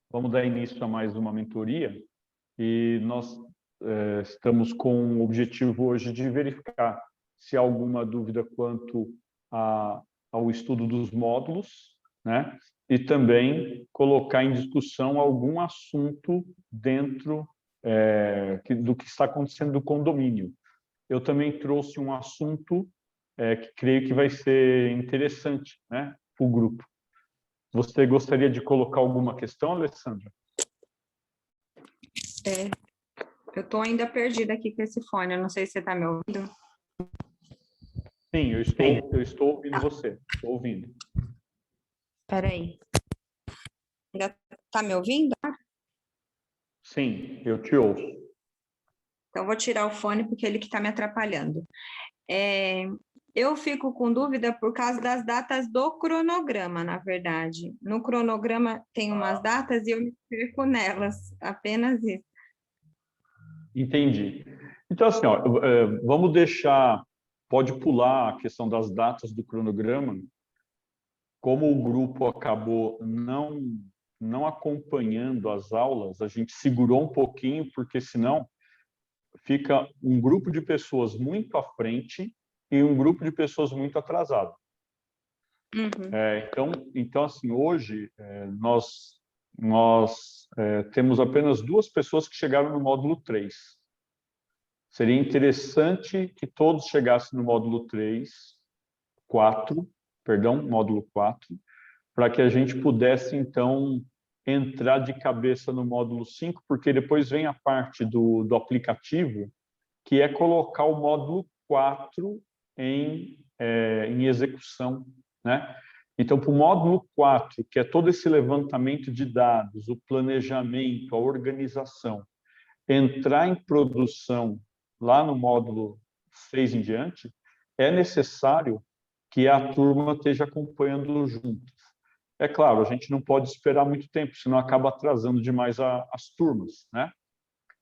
Vamos dar início a mais uma mentoria e nós estamos com o objetivo hoje de verificar se há alguma dúvida quanto ao estudo dos módulos, né? E também colocar em discussão algum assunto dentro do que está acontecendo no condomínio. Eu também trouxe um assunto que creio que vai ser interessante, né, para o grupo. Você gostaria de colocar alguma questão, Alessandra? Eu estou ainda perdida aqui com esse fone, eu não sei se você está me ouvindo. Sim, eu estou ouvindo você, estou ouvindo. Espera aí. Ainda está me ouvindo? Sim, eu te ouço. Então, vou tirar o fone porque ele que está me atrapalhando. Eu fico com dúvida por causa das datas do cronograma, na verdade. No cronograma tem umas datas e eu me perco nelas, apenas isso. Entendi. Então, assim, ó, vamos deixar, pode pular a questão das datas do cronograma. Como o grupo acabou não acompanhando as aulas, a gente segurou um pouquinho, porque senão fica um grupo de pessoas muito à frente e um grupo de pessoas muito atrasado. Então, assim, hoje nós temos apenas 2 pessoas que chegaram no módulo 3. Seria interessante que todos chegassem no módulo 4, módulo 4, para que a gente pudesse, então, entrar de cabeça no módulo 5, porque depois vem a parte do aplicativo, que é colocar o módulo 4 em execução, né? Então, para o módulo 4, que é todo esse levantamento de dados, o planejamento, a organização, entrar em produção lá no módulo 6 em diante, é necessário que a turma esteja acompanhando juntos. É claro, a gente não pode esperar muito tempo, senão acaba atrasando demais as turmas, né?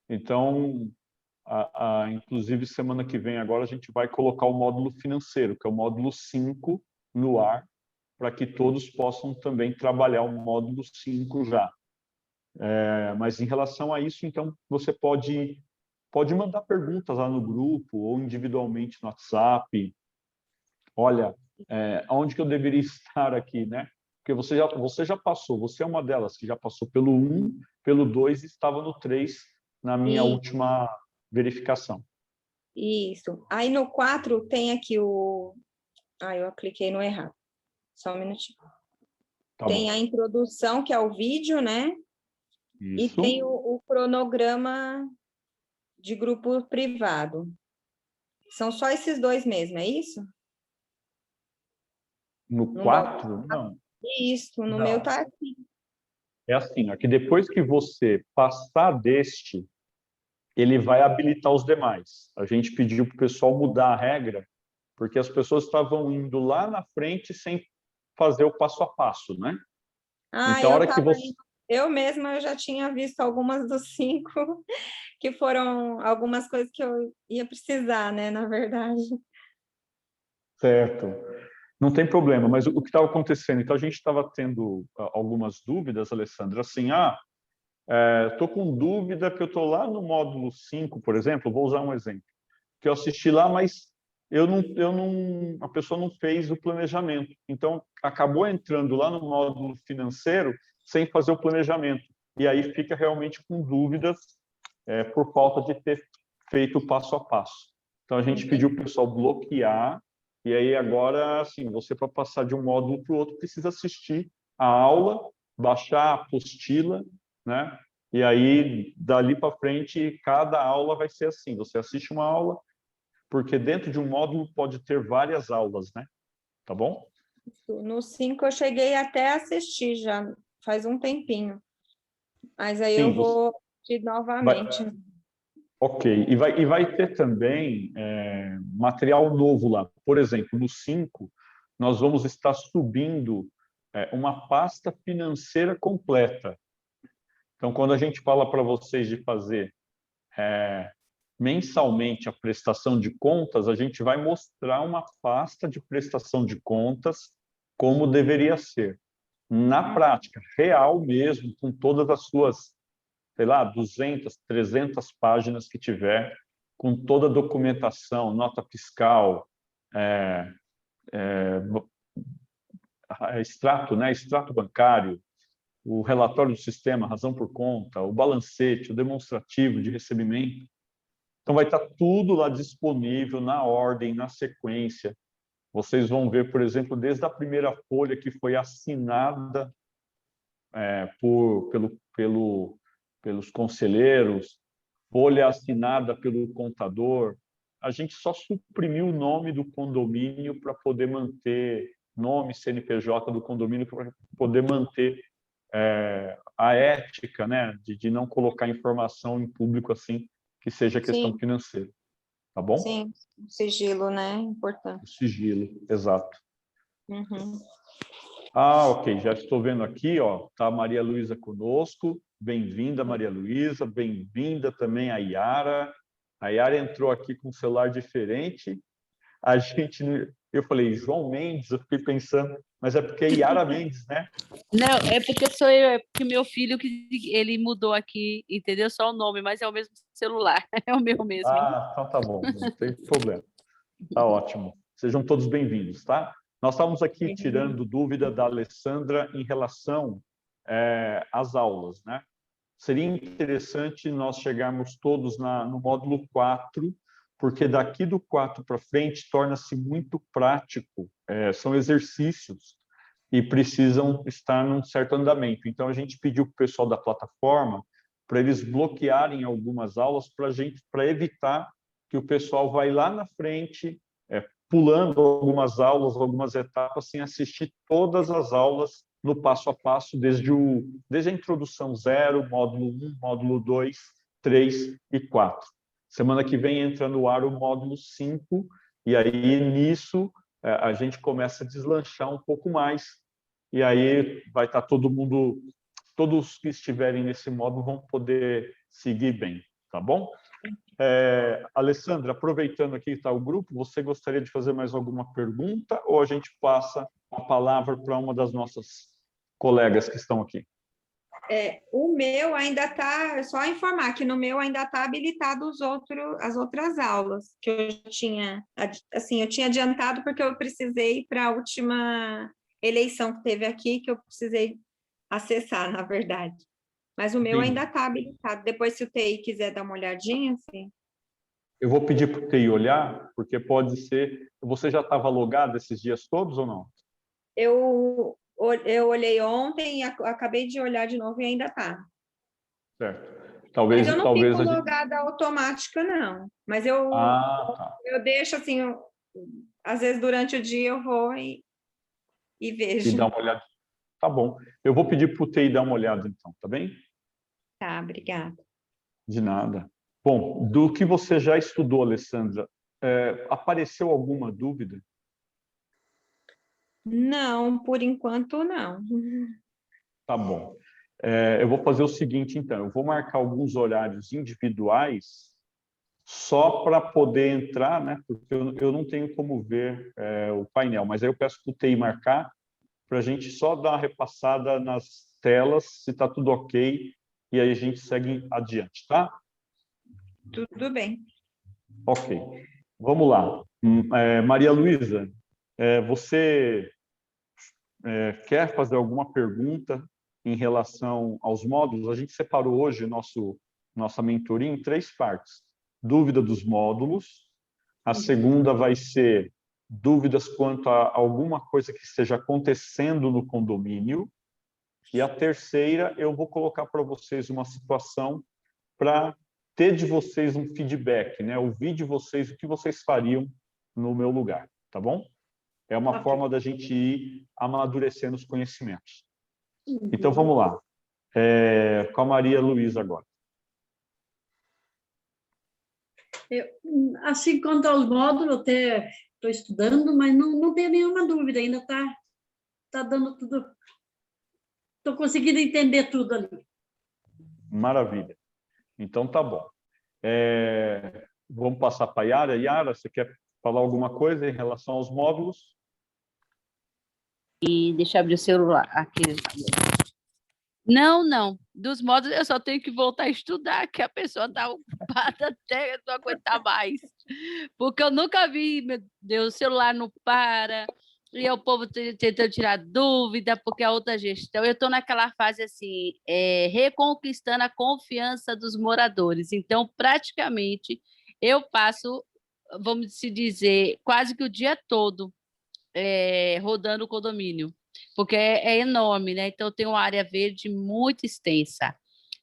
Então, inclusive, semana que vem agora a gente vai colocar o módulo financeiro, que é o módulo 5, no ar, para que todos possam também trabalhar o módulo 5 já. Mas em relação a isso, então, você pode mandar perguntas lá no grupo ou individualmente no WhatsApp. Olha, onde que eu deveria estar aqui, né? Porque você já passou, você é uma delas que já passou pelo 1, pelo 2 e estava no 3 na minha última verificação. Isso. Aí no 4 tem aqui o... eu cliquei no errado. Só um minutinho. Tá tem bom. A introdução, que é o vídeo, né? Isso. E tem o cronograma de grupo privado. São só esses 2 mesmo, é isso? No 4? Não. Isso, no meu tá aqui. É assim, ó, que depois que você passar deste, ele vai habilitar os demais. A gente pediu para o pessoal mudar a regra, porque as pessoas estavam indo lá na frente sem fazer o passo a passo, né? Então, a hora que você... Eu mesma já tinha visto algumas dos 5, que foram algumas coisas que eu ia precisar, né, na verdade. Certo. Não tem problema, mas o que estava acontecendo? Então, a gente estava tendo algumas dúvidas, Alessandra, assim, estou com dúvida que eu estou lá no módulo 5, por exemplo, vou usar um exemplo, que eu assisti lá, mas a pessoa não fez o planejamento. Então, acabou entrando lá no módulo financeiro sem fazer o planejamento. E aí fica realmente com dúvidas por falta de ter feito o passo a passo. Então, a gente pediu para o pessoal bloquear, e aí agora, assim, você para passar de um módulo para o outro precisa assistir a aula, baixar a apostila, né? E aí, dali para frente, cada aula vai ser assim, você assiste uma aula, porque dentro de um módulo pode ter várias aulas, né? Tá bom? No 5 eu cheguei até a assistir já, faz um tempinho. Mas aí eu vou assistir novamente. Ok. E vai ter também material novo lá. Por exemplo, no 5, nós vamos estar subindo uma pasta financeira completa. Então, quando a gente fala para vocês de fazer mensalmente a prestação de contas, a gente vai mostrar uma pasta de prestação de contas como deveria ser. na prática, real mesmo, com todas as suas, sei lá, 200, 300 páginas que tiver, com toda a documentação, nota fiscal, é, extrato, né, extrato bancário, o relatório do sistema, razão por conta, o balancete, o demonstrativo de recebimento. Então, vai estar tudo lá disponível, na ordem, na sequência. Vocês vão ver, por exemplo, desde a primeira folha que foi assinada pelos conselheiros, folha assinada pelo contador. A gente só suprimiu o nome do condomínio para poder manter nome CNPJ do condomínio, para poder manter a ética, né, de não colocar informação em público assim que seja questão Sim, financeira, tá bom? sim, sigilo, né? Importante. O sigilo, exato. Uhum. Ah, ok, já estou vendo aqui, ó, tá a Maria Luísa conosco. Bem-vinda, Maria Luísa. Bem-vinda também a Yara. A Yara entrou aqui com um celular diferente. A gente, eu falei, João Mendes, eu fiquei pensando, mas é porque é Yara Mendes, né? Não, é porque sou eu, é porque meu filho que ele mudou aqui, entendeu? Só o nome, mas é o mesmo celular, é o meu mesmo. Ah, então tá bom, não tem problema. Tá ótimo. Sejam todos bem-vindos, tá? Nós estávamos aqui tirando dúvida da Alessandra em relação às aulas, né? Seria interessante nós chegarmos todos no módulo 4, porque daqui do 4 para frente torna-se muito prático. São exercícios e precisam estar num certo andamento. Então, a gente pediu para o pessoal da plataforma para eles bloquearem algumas aulas para evitar que o pessoal vai lá na frente, pulando algumas aulas, algumas etapas, sem assistir todas as aulas no passo a passo, desde a introdução 0, módulo 1, módulo 2, 3 e 4. Semana que vem entra no ar o módulo 5, e aí nisso a gente começa a deslanchar um pouco mais, e aí vai estar todo mundo, todos que estiverem nesse módulo vão poder seguir bem, tá bom? Alessandra, aproveitando aqui que está o grupo, você gostaria de fazer mais alguma pergunta ou a gente passa a palavra para uma das nossas colegas que estão aqui? O meu ainda está, só informar que no meu ainda está habilitado as outras aulas que eu tinha, assim, eu tinha adiantado porque eu precisei para a última eleição que teve aqui, que eu precisei acessar, na verdade. Mas o meu ainda está habilitado. Depois, se o TI quiser dar uma olhadinha, assim. Eu vou pedir para o TI olhar, porque pode ser... Você já estava logado esses dias todos ou não? Eu olhei ontem e acabei de olhar de novo e ainda está. Certo. Mas eu não Talvez fico a gente... logada automática, não. Mas tá. eu deixo assim, às vezes durante o dia eu vou e E vejo. dá uma olhada. Tá bom. Eu vou pedir para o TI dar uma olhada, então, tá bem? Tá, obrigada. De nada. Bom, do que você já estudou, Alessandra, apareceu alguma dúvida? Não, por enquanto não. Tá bom. Eu vou fazer o seguinte, então. Eu vou marcar alguns horários individuais só para poder entrar, né? Porque eu não tenho como ver o painel, mas aí eu peço para o TI marcar para a gente só dar uma repassada nas telas, se está tudo ok, e aí a gente segue adiante, tá? Tudo bem. Ok. Vamos lá. Maria Luísa, você quer fazer alguma pergunta em relação aos módulos? A gente separou hoje nossa mentoria em 3 partes. Dúvida dos módulos, a segunda vai ser dúvidas quanto a alguma coisa que esteja acontecendo no condomínio, e a terceira eu vou colocar para vocês uma situação para ter de vocês um feedback, né? Ouvir de vocês o que vocês fariam no meu lugar, tá bom? É uma forma da gente ir amadurecendo os conhecimentos. Então, vamos lá. Com a Maria Luísa agora. Assim, quanto aos módulos, até estou estudando, mas não tenho nenhuma dúvida, ainda está dando tudo. Estou conseguindo entender tudo ali. Maravilha. Então, tá bom. Vamos passar para a Yara. Yara, você quer falar alguma coisa em relação aos módulos? E deixa eu abrir o celular aqui. Não, não. Dos modos eu só tenho que voltar a estudar, que a pessoa está ocupada até não aguentar mais. Porque eu nunca vi, meu Deus, o celular não para, e o povo tentando tirar dúvida, porque a outra gestão. Eu estou naquela fase assim, reconquistando a confiança dos moradores. Então, praticamente, eu passo, vamos se dizer, quase que o dia todo rodando o condomínio, porque é enorme, né? Então tem uma área verde muito extensa.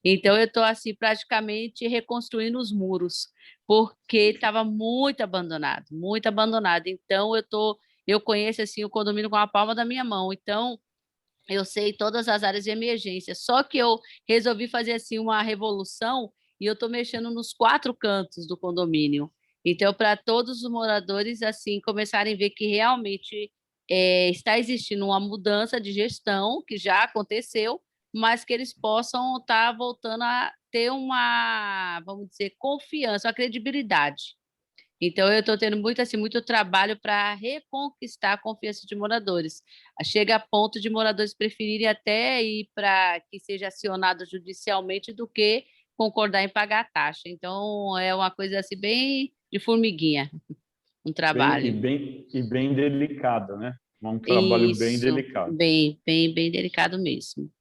Então eu estou assim praticamente reconstruindo os muros, porque estava muito abandonado, muito abandonado. Então eu conheço assim o condomínio com a palma da minha mão. Então eu sei todas as áreas de emergência. Só que eu resolvi fazer assim uma revolução e eu estou mexendo nos 4 cantos do condomínio. Então, para todos os moradores assim começarem a ver que realmente está existindo uma mudança de gestão que já aconteceu, mas que eles possam estar voltando a ter uma, vamos dizer, confiança, uma credibilidade. Então, eu estou tendo muito, assim, muito trabalho para reconquistar a confiança de moradores. Chega a ponto de moradores preferirem até ir para que seja acionado judicialmente do que concordar em pagar a taxa. Então, é uma coisa assim bem de formiguinha, um trabalho. E bem delicada, né? É um trabalho bem Isso, delicado. bem, bem, bem delicado mesmo.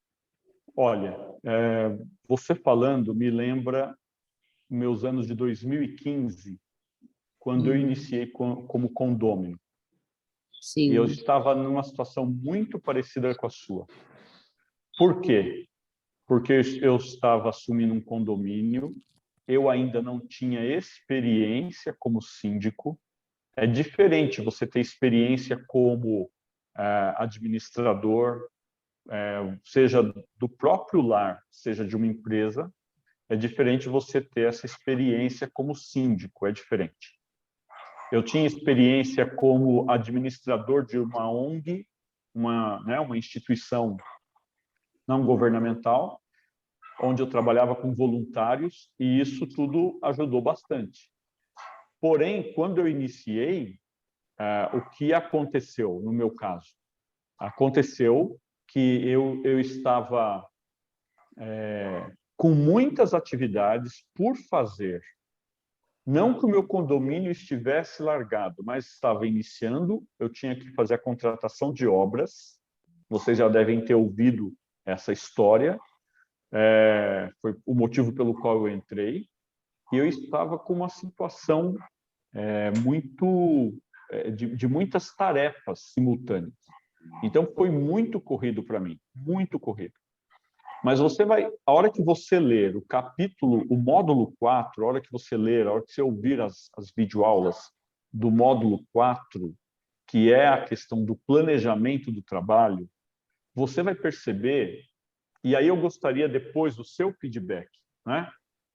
Olha, você falando me lembra meus anos de 2015, quando eu iniciei como condômino. E eu Sim, estava numa situação muito parecida com a sua. Por quê? Porque eu estava assumindo um condomínio, eu ainda não tinha experiência como síndico. É diferente você ter experiência como administrador, seja do próprio lar, seja de uma empresa. É diferente você ter essa experiência como síndico, é diferente. Eu tinha experiência como administrador de uma ONG, uma instituição não governamental, onde eu trabalhava com voluntários, e isso tudo ajudou bastante. Porém, quando eu iniciei, o que aconteceu no meu caso? Aconteceu que eu estava com muitas atividades por fazer. Não que o meu condomínio estivesse largado, mas estava iniciando, eu tinha que fazer a contratação de obras. Vocês já devem ter ouvido essa história. Foi o motivo pelo qual eu entrei. E eu estava com uma situação de muitas tarefas simultâneas. Então, foi muito corrido para mim, muito corrido. Mas a hora que você ler o capítulo, o módulo 4, a hora que você ler, a hora que você ouvir as videoaulas do módulo 4, que é a questão do planejamento do trabalho, você vai perceber, e aí eu gostaria depois do seu feedback, né?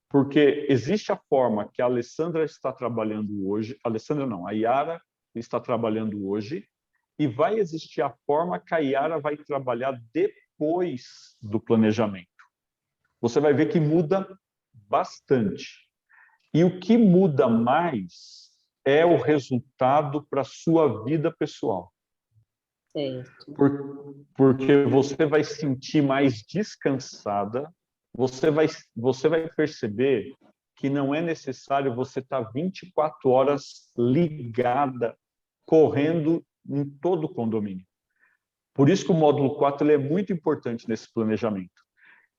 Porque existe a forma que a Alessandra está trabalhando hoje, a Yara está trabalhando hoje, e vai existir a forma que a Yara vai trabalhar depois do planejamento. Você vai ver que muda bastante. E o que muda mais é o resultado para a sua vida pessoal. certo. Porque você vai se sentir mais descansada, você vai perceber que não é necessário você estar 24 horas ligada, correndo em todo o condomínio. Por isso que o módulo 4 ele é muito importante nesse planejamento.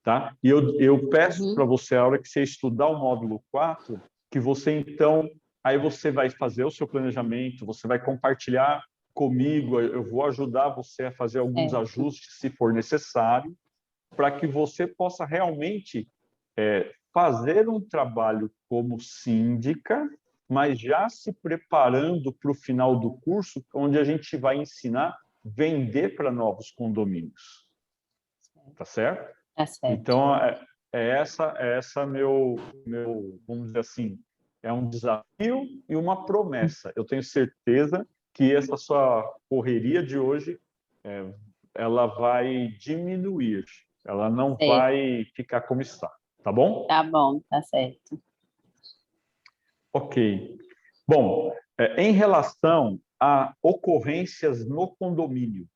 Tá? E eu peço para você, a hora que você estudar o módulo 4, que você, então, aí você vai fazer o seu planejamento, você vai compartilhar comigo, eu vou ajudar você a fazer alguns ajustes, se for necessário, para que você possa realmente fazer um trabalho como síndica, mas já se preparando para o final do curso, onde a gente vai ensinar a vender para novos condomínios. Tá certo? Tá certo. Então, essa meu, vamos dizer assim, é um desafio e uma promessa. Eu tenho certeza que essa sua correria de hoje, ela vai diminuir, ela não vai ficar como está, tá bom? Tá bom, tá certo. Ok. Bom, em relação a ocorrências no condomínio,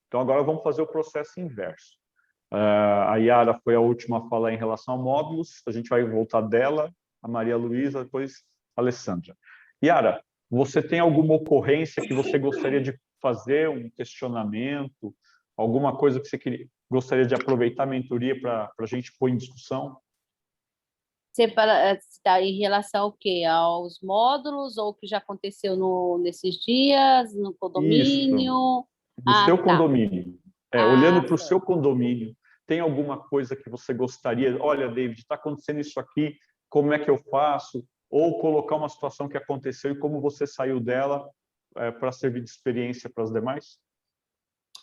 Então, agora vamos fazer o processo inverso. A Yara foi a última a falar em relação a módulos, a gente vai voltar dela, a Maria Luísa, depois a Alessandra. Yara, você tem alguma ocorrência que você gostaria de fazer, um questionamento, alguma coisa que você gostaria de aproveitar a mentoria para a gente pôr em discussão? Você está em relação ao quê? Aos módulos ou o que já aconteceu nesses dias, no condomínio? Isso, no Ah, seu tá. condomínio. Olhando para o seu Certo. condomínio, tem alguma coisa que você gostaria? Olha, David, está acontecendo isso aqui, como é que eu faço? Ou colocar uma situação que aconteceu e como você saiu dela para servir de experiência para as demais?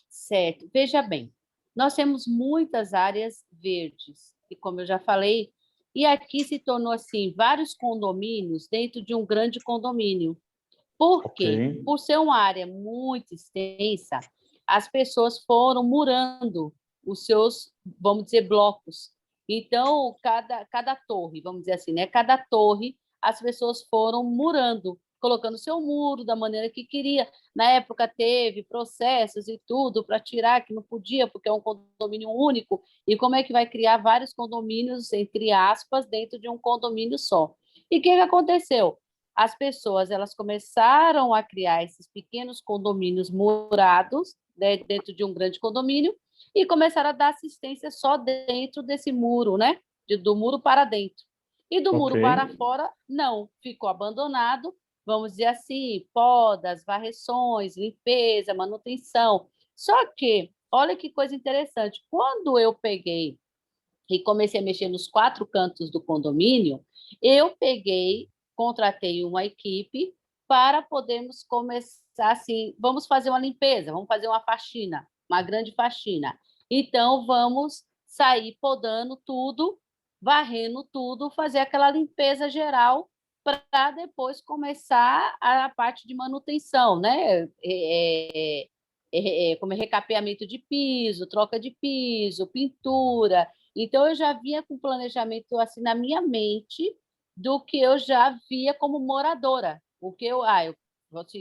Certo. Veja bem, nós temos muitas áreas verdes, e como eu já falei, e aqui se tornou assim, vários condomínios dentro de um grande condomínio. Por Ok, quê? Por ser uma área muito extensa, as pessoas foram murando os seus, vamos dizer, blocos. Então, cada torre, vamos dizer assim, né? Cada torre, as pessoas foram murando, colocando seu muro da maneira que queria. Na época teve processos e tudo para tirar, que não podia, porque é um condomínio único. E como é que vai criar vários condomínios, entre aspas, dentro de um condomínio só? E o que aconteceu? As pessoas elas começaram a criar esses pequenos condomínios murados, né, dentro de um grande condomínio e começaram a dar assistência só dentro desse muro, né? Do muro para dentro. E do ok, muro para fora, não, ficou abandonado, vamos dizer assim, podas, varreções, limpeza, manutenção. Só que, olha que coisa interessante, quando eu peguei e comecei a mexer nos 4 cantos do condomínio, eu peguei, contratei uma equipe para podermos começar assim, vamos fazer uma limpeza, vamos fazer uma faxina, uma grande faxina. Então, vamos sair podando tudo, varrendo tudo, fazer aquela limpeza geral para depois começar a parte de manutenção, né? Como recapeamento de piso, troca de piso, pintura. Então, eu já vinha com planejamento assim na minha mente do que eu já via como moradora. O que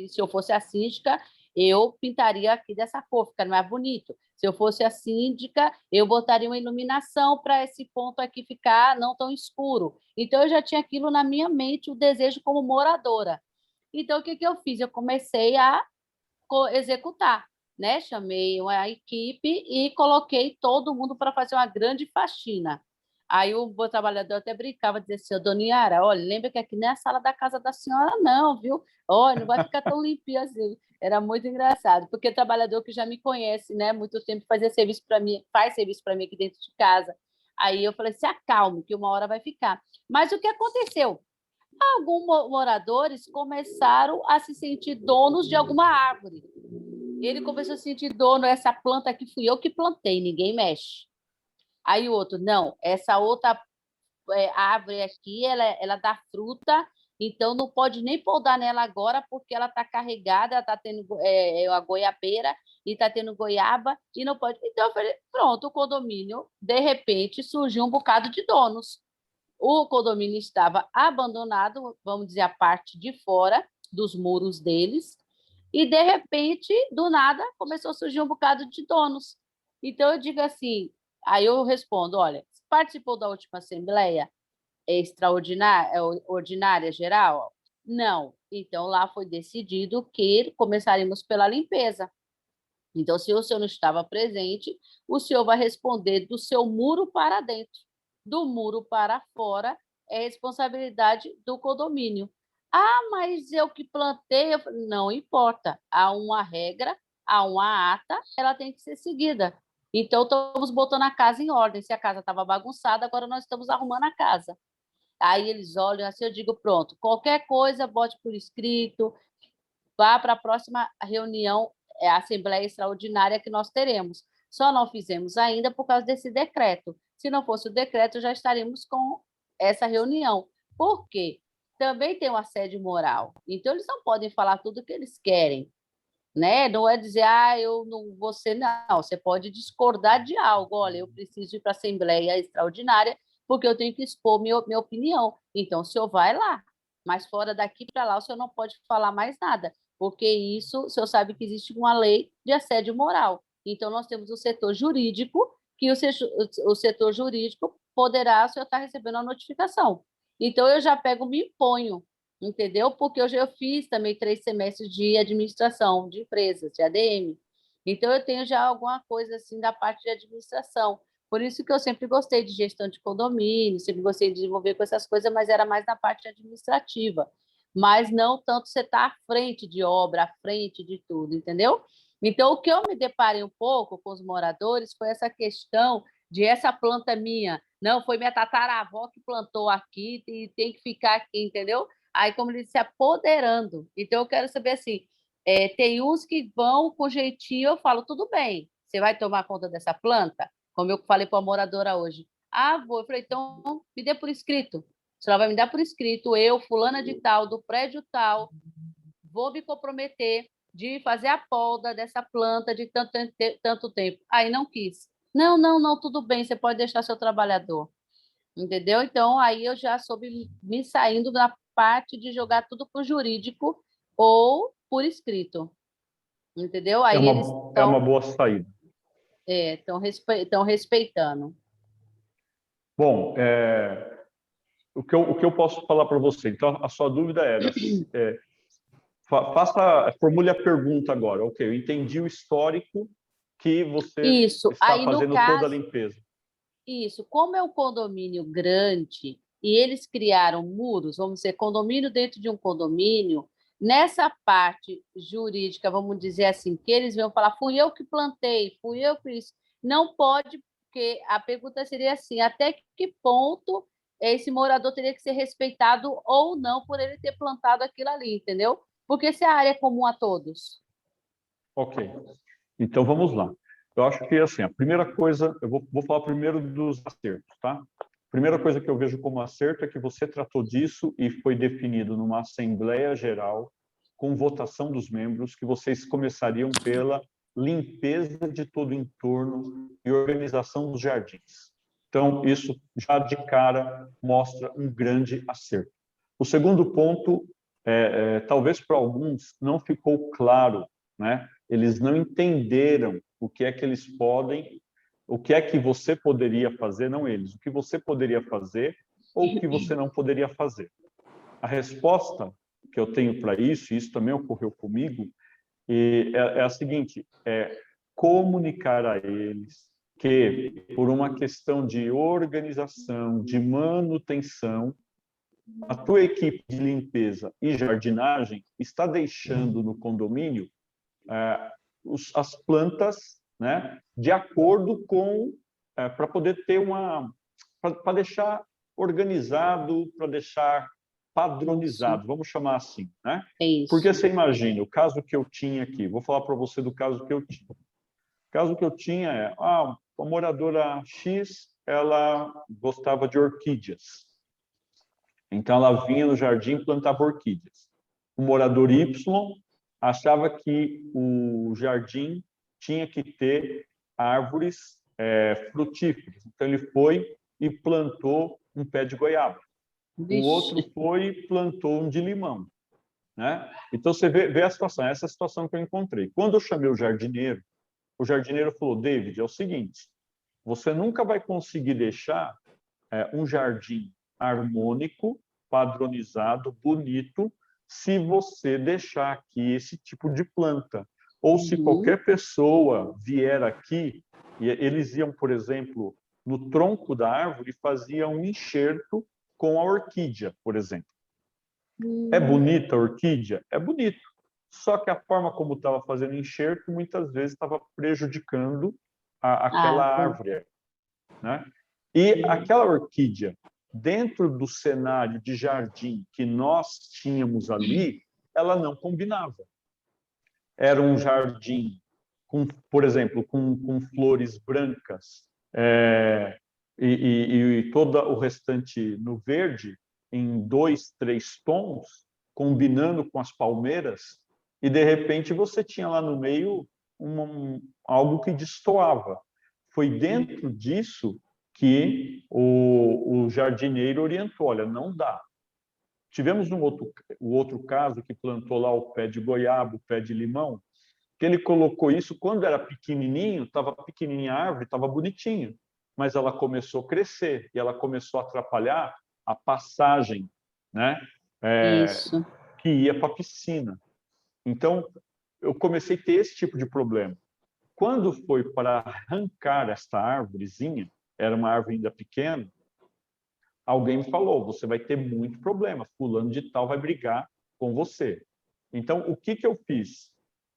se eu fosse a síndica, eu pintaria aqui dessa cor, ficaria mais bonito. Se eu fosse a síndica, eu botaria uma iluminação para esse ponto aqui ficar não tão escuro. Então, eu já tinha aquilo na minha mente, o desejo como moradora. Então, o que eu fiz? Eu comecei a executar, né? Chamei uma equipe e coloquei todo mundo para fazer uma grande faxina. Aí o bom trabalhador até brincava, dizia assim, Dona Yara, olha, lembra que aqui não é a sala da casa da senhora, não, viu? Olha, não vai ficar tão limpinho assim. Era muito engraçado, porque o trabalhador que já me conhece, né, muito tempo fazia serviço para mim, faz serviço para mim aqui dentro de casa. Aí eu falei, se acalme, que uma hora vai ficar. Mas o que aconteceu? Alguns moradores começaram a se sentir donos de alguma árvore. Ele começou a se sentir dono, essa planta aqui fui eu que plantei, ninguém mexe. Aí o outro, não, essa outra árvore aqui, ela dá fruta, então não pode nem podar nela agora, porque ela está carregada, ela está tendo a goiabeira e está tendo goiaba, e não pode. Então, eu falei, pronto, o condomínio, de repente, surgiu um bocado de donos. O condomínio estava abandonado, vamos dizer, a parte de fora dos muros deles, e de repente, do nada, começou a surgir um bocado de donos. Então eu digo assim, aí eu respondo, olha, participou da última assembleia extraordinária, ordinária geral? Não. Então lá foi decidido que começaríamos pela limpeza. Então, se o senhor não estava presente, o senhor vai responder do seu muro para dentro. Do muro para fora é responsabilidade do condomínio. Ah, mas eu que plantei. Não importa. Há uma regra, há uma ata, ela tem que ser seguida. Então, estamos botando a casa em ordem. Se a casa estava bagunçada, agora nós estamos arrumando a casa. Aí eles olham assim, eu digo, pronto, qualquer coisa, bote por escrito, vá para a próxima reunião, a Assembleia Extraordinária que nós teremos. Só não fizemos ainda por causa desse decreto. Se não fosse o decreto, já estaríamos com essa reunião. Por quê? Também tem um assédio moral. Então, eles não podem falar tudo o que eles querem. Né? Não é dizer, eu não, você não. Você pode discordar de algo. Olha, eu preciso ir para a Assembleia Extraordinária porque eu tenho que expor minha opinião. Então, o senhor vai lá. Mas fora daqui para lá, o senhor não pode falar mais nada, porque isso, o senhor sabe que existe uma lei de assédio moral. Então, nós temos o setor jurídico, que o setor jurídico poderá, se eu estar recebendo a notificação. Então, eu já pego, me imponho, entendeu? Porque eu fiz também 3 semestres de administração de empresas, de ADM. Então, eu tenho já alguma coisa assim da parte de administração. Por isso que eu sempre gostei de gestão de condomínio, sempre gostei de desenvolver com essas coisas, mas era mais na parte administrativa. Mas não tanto você estar à frente de obra, à frente de tudo, entendeu? Então, o que eu me deparei um pouco com os moradores foi essa questão de essa planta minha. Não, foi minha tataravó que plantou aqui e tem que ficar aqui, entendeu? Aí, como ele disse, se apoderando. Então, eu quero saber assim, tem uns que vão com jeitinho, eu falo, tudo bem, você vai tomar conta dessa planta? Como eu falei para a moradora hoje. Ah, vou. Eu falei, então, me dê por escrito. A senhora vai me dar por escrito, eu, fulana de tal, do prédio tal, vou me comprometer de fazer a poda dessa planta de tanto tempo. Aí não quis. Não, não, não, tudo bem, você pode deixar seu trabalhador. Entendeu? Então, aí eu já soube me saindo da parte de jogar tudo para o jurídico ou por escrito. Entendeu? Aí eles É uma boa saída. estão respeitando. Bom, o que eu posso falar para você? Então, a sua dúvida era, formule a pergunta agora. Ok, eu entendi o histórico que você Isso. está Aí, no fazendo caso, toda a limpeza. isso. Como é um condomínio grande e eles criaram muros, vamos dizer, condomínio dentro de um condomínio, nessa parte jurídica, vamos dizer assim, que eles vão falar, fui eu que plantei, fui eu que fiz. Não pode, porque a pergunta seria assim, até que ponto esse morador teria que ser respeitado ou não por ele ter plantado aquilo ali, entendeu? Porque se a área é comum a todos. Ok, então vamos lá. Eu acho que, assim, a primeira coisa, eu vou falar primeiro dos acertos, tá? A primeira coisa que eu vejo como acerto é que você tratou disso e foi definido numa Assembleia Geral, com votação dos membros, que vocês começariam pela limpeza de todo o entorno e organização dos jardins. Então, isso já de cara mostra um grande acerto. O segundo ponto, talvez para alguns não ficou claro, né? Eles não entenderam o que é que eles podem, o que é que você poderia fazer, não eles, o que você poderia fazer ou o que você não poderia fazer. A resposta que eu tenho para isso, e isso também ocorreu comigo, é a seguinte, comunicar a eles que, por uma questão de organização, de manutenção, a tua equipe de limpeza e jardinagem está deixando no condomínio as plantas, né, de acordo com, para poder ter para deixar organizado, para deixar padronizado, vamos chamar assim, né? É isso. Porque você imagina, o caso que eu tinha aqui, vou falar para você do caso que eu tinha. O caso que eu tinha a moradora X, ela gostava de orquídeas. Então, ela vinha no jardim e plantava orquídeas. O morador Y achava que o jardim tinha que ter árvores frutíferas. Então, ele foi e plantou um pé de goiaba. Vixe. O outro foi e plantou um de limão. Né? Então, você vê a situação. Essa é a situação que eu encontrei. Quando eu chamei o jardineiro falou, David, é o seguinte, você nunca vai conseguir deixar um jardim harmônico, padronizado, bonito, se você deixar aqui esse tipo de planta. Ou se qualquer pessoa vier aqui, e eles iam, por exemplo, no tronco da árvore e faziam um enxerto com a orquídea, por exemplo. É bonita a orquídea? É bonito. Só que a forma como estava fazendo o enxerto, muitas vezes estava prejudicando aquela árvore. Né? E aquela orquídea, dentro do cenário de jardim que nós tínhamos ali, ela não combinava. Era um jardim, por exemplo, com flores brancas e todo o restante no verde, em 2, 3 tons, combinando com as palmeiras, e de repente você tinha lá no meio algo que destoava. Foi dentro disso que o jardineiro orientou, olha, não dá. Tivemos o outro caso que plantou lá o pé de goiaba, o pé de limão, que ele colocou isso quando era pequenininho, estava pequenininha a árvore, estava bonitinho, mas ela começou a crescer e ela começou a atrapalhar a passagem, né? Isso. Que ia para a piscina. Então, eu comecei a ter esse tipo de problema. Quando foi para arrancar esta árvorezinha, era uma árvore ainda pequena, alguém me falou, você vai ter muito problema, fulano de tal vai brigar com você. Então, o que eu fiz?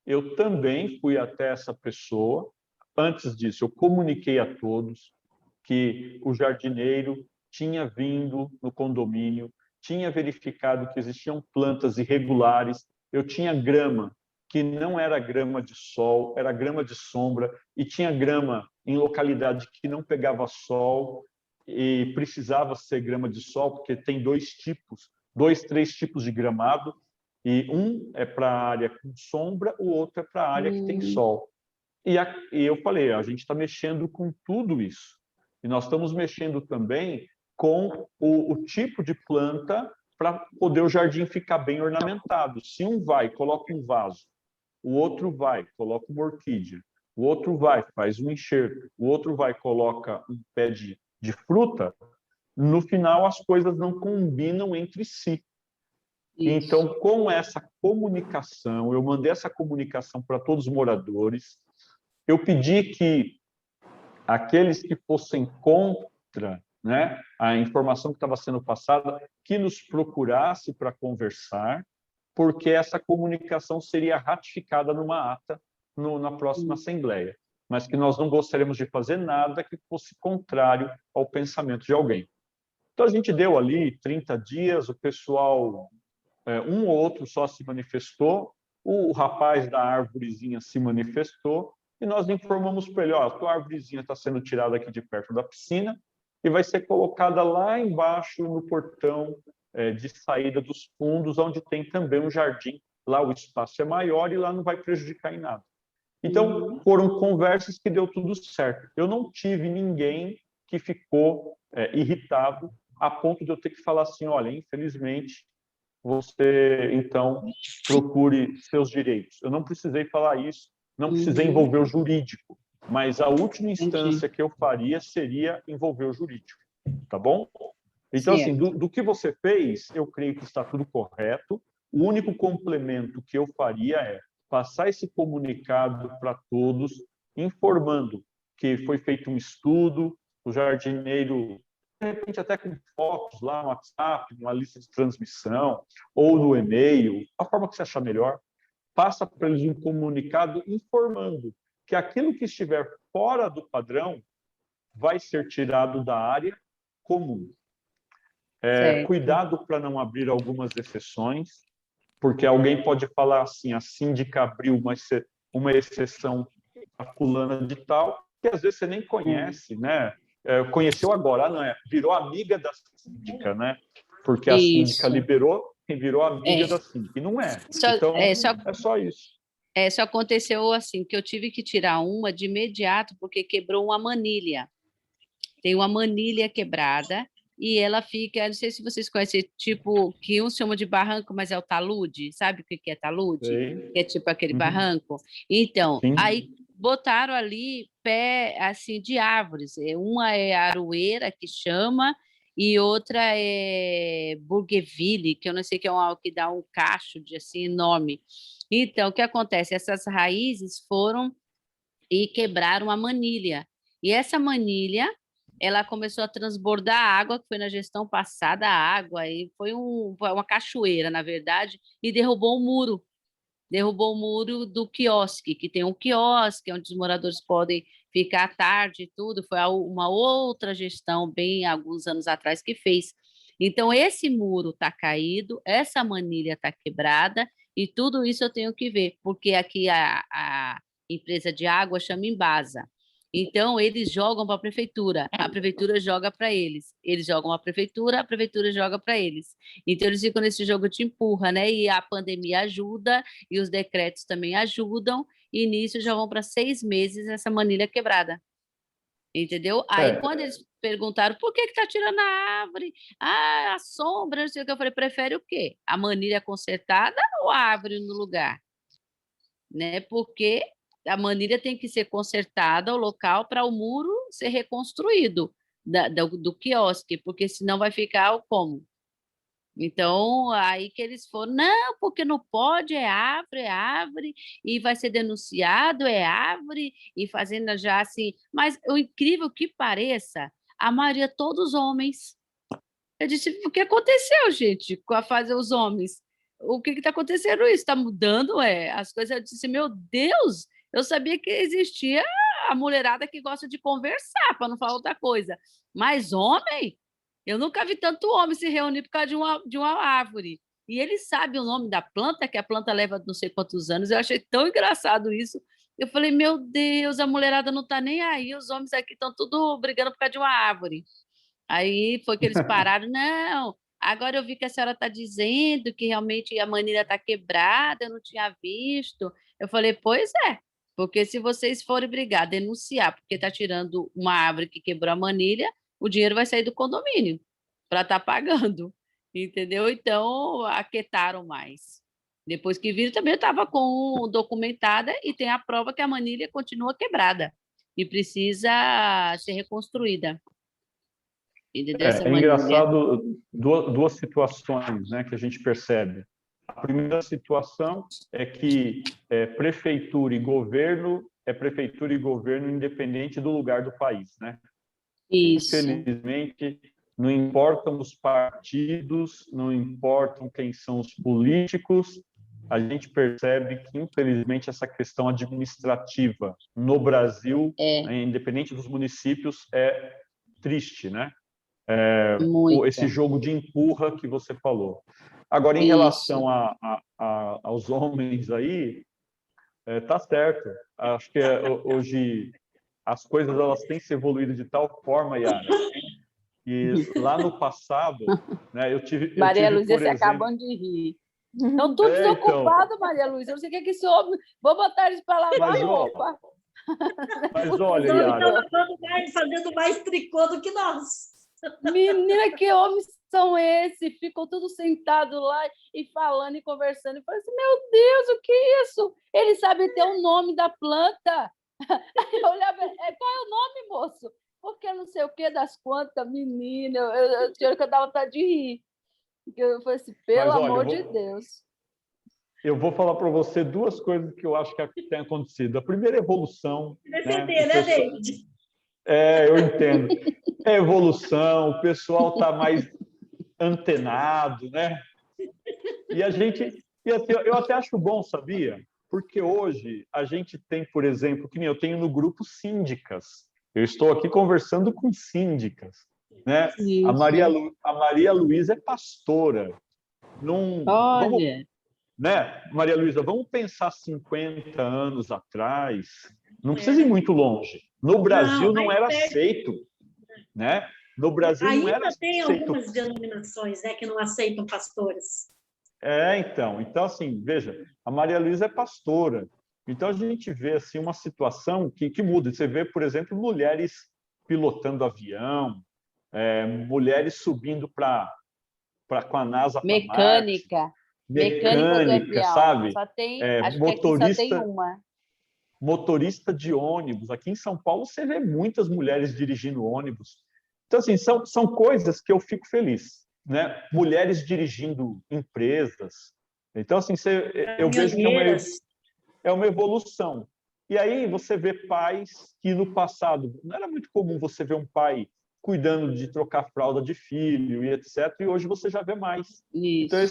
Eu também fui até essa pessoa. Antes disso, eu comuniquei a todos que o jardineiro tinha vindo no condomínio, tinha verificado que existiam plantas irregulares, eu tinha grama que não era grama de sol, era grama de sombra, e tinha grama em localidade que não pegava sol e precisava ser grama de sol, porque tem três tipos de gramado, e um é para a área com sombra, o outro é para a área que tem sol. E eu falei, a gente está mexendo com tudo isso. E nós estamos mexendo também com o tipo de planta para poder o jardim ficar bem ornamentado. Se um vai, coloca um vaso, o outro vai, coloca uma orquídea, o outro vai, faz um enxerto, o outro vai, coloca um pé de fruta, no final as coisas não combinam entre si. Isso. Então, com essa comunicação, eu mandei essa comunicação para todos os moradores, eu pedi que aqueles que fossem contra, né, a informação que estava sendo passada, que nos procurasse para conversar, porque essa comunicação seria ratificada numa ata na próxima Assembleia, mas que nós não gostaríamos de fazer nada que fosse contrário ao pensamento de alguém. Então, a gente deu ali 30 dias, o pessoal, um ou outro só se manifestou, o rapaz da árvorezinha se manifestou, e nós informamos para ele, ó, a tua árvorezinha está sendo tirada aqui de perto da piscina e vai ser colocada lá embaixo no portão de saída dos fundos, onde tem também um jardim. Lá o espaço é maior e lá não vai prejudicar em nada. Então, foram conversas que deu tudo certo. Eu não tive ninguém que ficou irritado a ponto de eu ter que falar assim, olha, infelizmente, você, então, procure seus direitos. Eu não precisei falar isso, não precisei envolver o jurídico, mas a última instância que eu faria seria envolver o jurídico, tá bom? Então, assim, do que você fez, eu creio que está tudo correto. O único complemento que eu faria é passar esse comunicado para todos, informando que foi feito um estudo, o jardineiro, de repente até com fotos lá no WhatsApp, numa lista de transmissão, ou no e-mail, a forma que você achar melhor, passa para eles um comunicado informando que aquilo que estiver fora do padrão vai ser tirado da área comum. Cuidado para não abrir algumas exceções, porque alguém pode falar assim, a síndica abriu uma exceção a fulana de tal, que às vezes você nem conhece, né? Conheceu agora, não é? Virou amiga da síndica, né? Porque a síndica liberou e virou amiga da síndica. E não é. Então, é só isso. Só aconteceu assim, que eu tive que tirar uma de imediato, porque quebrou uma manilha. Tem uma manilha quebrada, e ela fica, não sei se vocês conhecem, tipo, que uns chamam de barranco, mas é o talude, sabe o que é talude? Sei. Que é tipo aquele barranco. Então, Sim. aí botaram ali pé, assim, de árvores. Uma é aroeira, que chama, e outra é Bougainville, que eu não sei, que é que dá um cacho de, assim, enorme. Então, o que acontece? Essas raízes foram e quebraram a manilha. E essa manilha, ela começou a transbordar água, que foi na gestão passada, a água, e foi uma cachoeira, na verdade, e derrubou o muro. Derrubou o muro do quiosque, que tem um quiosque onde os moradores podem ficar à tarde e tudo. Foi uma outra gestão, bem alguns anos atrás, que fez. Então, esse muro está caído, essa manilha está quebrada, e tudo isso eu tenho que ver, porque aqui a empresa de água chama Embasa. Então, eles jogam para a prefeitura joga para eles jogam a prefeitura joga para eles. Então, eles ficam nesse jogo de empurra, né? E a pandemia ajuda, e os decretos também ajudam, e nisso já vão para 6 meses essa manilha quebrada. Entendeu? Aí, quando eles perguntaram por que está tirando a árvore, a sombra, não sei o que, eu falei, prefere o quê? A manilha consertada ou a árvore no lugar? né? Porque a manilha tem que ser consertada, o local, para o muro ser reconstruído do quiosque, porque senão vai ficar como? Então, aí que eles foram, não, porque não pode, é árvore, e vai ser denunciado, é árvore, e fazendo já assim. Mas o incrível que pareça, a maioria, todos homens. Eu disse, o que aconteceu, gente, com a fase dos homens? O que está acontecendo isso? Está mudando, as coisas. Eu disse, meu Deus, eu sabia que existia a mulherada que gosta de conversar, para não falar outra coisa. Mas homem, eu nunca vi tanto homem se reunir por causa de uma árvore. E ele sabe o nome da planta, que a planta leva não sei quantos anos. Eu achei tão engraçado isso. Eu falei, meu Deus, a mulherada não está nem aí, os homens aqui estão tudo brigando por causa de uma árvore. Aí foi que eles pararam, não, agora eu vi que a senhora está dizendo que realmente a manilha está quebrada, eu não tinha visto. Eu falei, pois é, porque se vocês forem brigar, denunciar, porque está tirando uma árvore que quebrou a manilha, o dinheiro vai sair do condomínio para estar pagando, entendeu? Então, aquietaram mais. Depois que viram, também estava com documentada e tem a prova que a manilha continua quebrada e precisa ser reconstruída. Entendeu? Essa É manilha. engraçado duas situações, né, que a gente percebe. A primeira situação é que prefeitura e governo é prefeitura e governo independente do lugar do país, né? Isso. Infelizmente, não importam os partidos, não importam quem são os políticos, a gente percebe que, infelizmente, essa questão administrativa no Brasil, independente dos municípios, é triste, né? Esse Muito. jogo de empurra que você falou. Agora, em Isso. relação aos homens aí, tá certo. Acho que hoje as coisas elas têm se evoluído de tal forma, Yara, e lá no passado, né, eu Maria tive, Luísa por se exemplo... acabando de rir. Estão tudo Então, desocupados, Maria Luísa. Eu não sei o que é que soube. Vou botar eles para lavar roupa. Mas Os olha, homens estão Yara... fazendo mais tricô do que nós. Menina, que homens são esses? Ficam todos sentados lá e falando e conversando. E falei assim, meu Deus, o que é isso? Eles sabem ter o nome da planta. Aí eu olhava, qual é o nome, moço? Porque não sei o que das quantas, menina. Eu tinha que eu dava vontade de rir. Eu falei assim, pelo Mas olha, amor de Deus. eu vou falar para você duas coisas que eu acho que tem acontecido. A primeira evolução, Defender, né, David? Eu entendo. É evolução, o pessoal está mais antenado, né? E assim, eu até acho bom, sabia? Porque hoje a gente tem, por exemplo, que nem eu tenho no grupo síndicas. Eu estou aqui conversando com síndicas, né? Isso. A Maria Luísa é pastora. Não, vamos, Olha, né? Maria Luísa, vamos pensar 50 anos atrás. Não precisa ir É. muito longe. No Brasil Não, não aí era perto. aceito, né? No Brasil não era Ainda tem aceito. algumas denominações, né, que não aceitam pastores. Então assim, veja, a Maria Luísa é pastora. Então a gente vê assim uma situação que muda. Você vê, por exemplo, mulheres pilotando avião, mulheres subindo com a NASA para Marte, mecânica. Mecânica do mecânica, avião. sabe? Só tem, acho que aqui só tem Motorista, uma. motorista de ônibus. Aqui em São Paulo você vê muitas mulheres dirigindo ônibus. Então, assim, são coisas que eu fico feliz, né? Mulheres dirigindo empresas. Então, assim, eu vejo que Caminhoneiras. é uma evolução. E aí você vê pais que no passado não era muito comum você ver um pai cuidando de trocar fralda de filho e etc. E hoje você já vê mais. Então,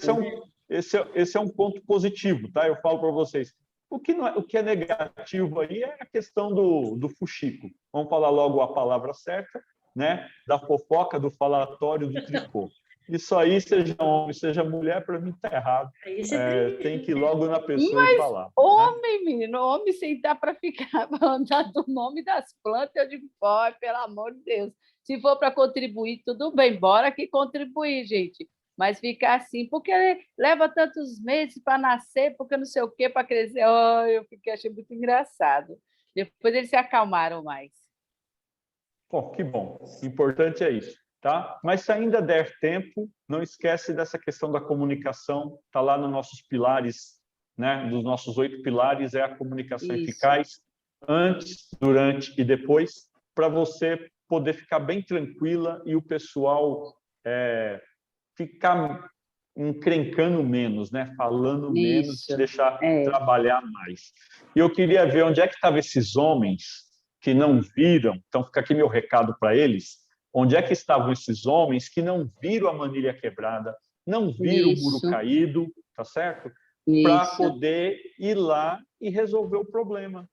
Isso. esse é um ponto positivo, tá? Eu falo para vocês. O que é negativo aí é a questão do fuxico. Vamos falar logo a palavra certa, né? Da fofoca, do falatório, do tricô. Isso aí, seja homem, seja mulher, para mim está errado. Aí você Tem que ir logo na pessoa e falar. Homem, menino, homem sentar para ficar andar do nome das plantas, eu digo, pode, pelo amor de Deus. Se for para contribuir, tudo bem, bora que contribuir, gente. Mas ficar assim, porque leva tantos meses para nascer, porque não sei o quê, para crescer. Oh, achei muito engraçado. Depois eles se acalmaram mais. Bom, que bom. O importante é isso, tá? Mas se ainda der tempo, não esquece dessa questão da comunicação, tá lá nos nossos pilares né, dos nossos 8 pilares é a comunicação Isso. eficaz, antes, durante e depois, para você poder ficar bem tranquila e o pessoal ficar encrencando menos, né, falando menos, Isso. te deixar É. trabalhar mais. E eu queria ver onde é que estavam esses homens que não viram, então fica aqui meu recado para eles, onde é que estavam esses homens que não viram a manilha quebrada, não viram o muro Isso. caído, tá certo? Para Isso. poder ir lá e resolver o problema.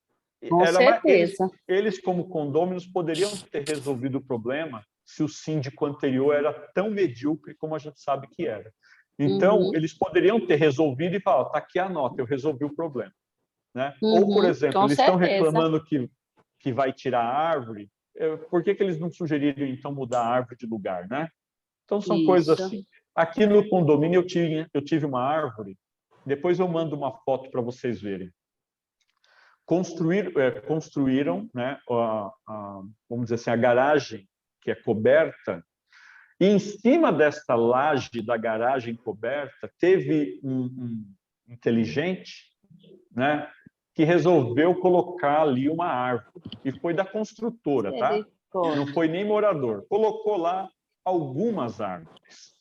Com certeza. Eles, como condôminos, poderiam ter resolvido o problema se o síndico anterior era tão medíocre como a gente sabe que era. Então, eles poderiam ter resolvido e falar, está aqui a nota, eu resolvi o problema. Né? Ou, por exemplo, Com eles estão certeza. reclamando que vai tirar a árvore, por que eles não sugeriram, então, mudar a árvore de lugar? Né? Então, são coisas Isso. assim. Aqui no condomínio eu tive uma árvore, depois eu mando uma foto para vocês verem. Construíram, né, vamos dizer assim, a garagem que é coberta, e em cima desta laje da garagem coberta teve um inteligente, né, que resolveu colocar ali uma árvore, e foi da construtora, tá? Não foi nem morador. Colocou lá algumas árvores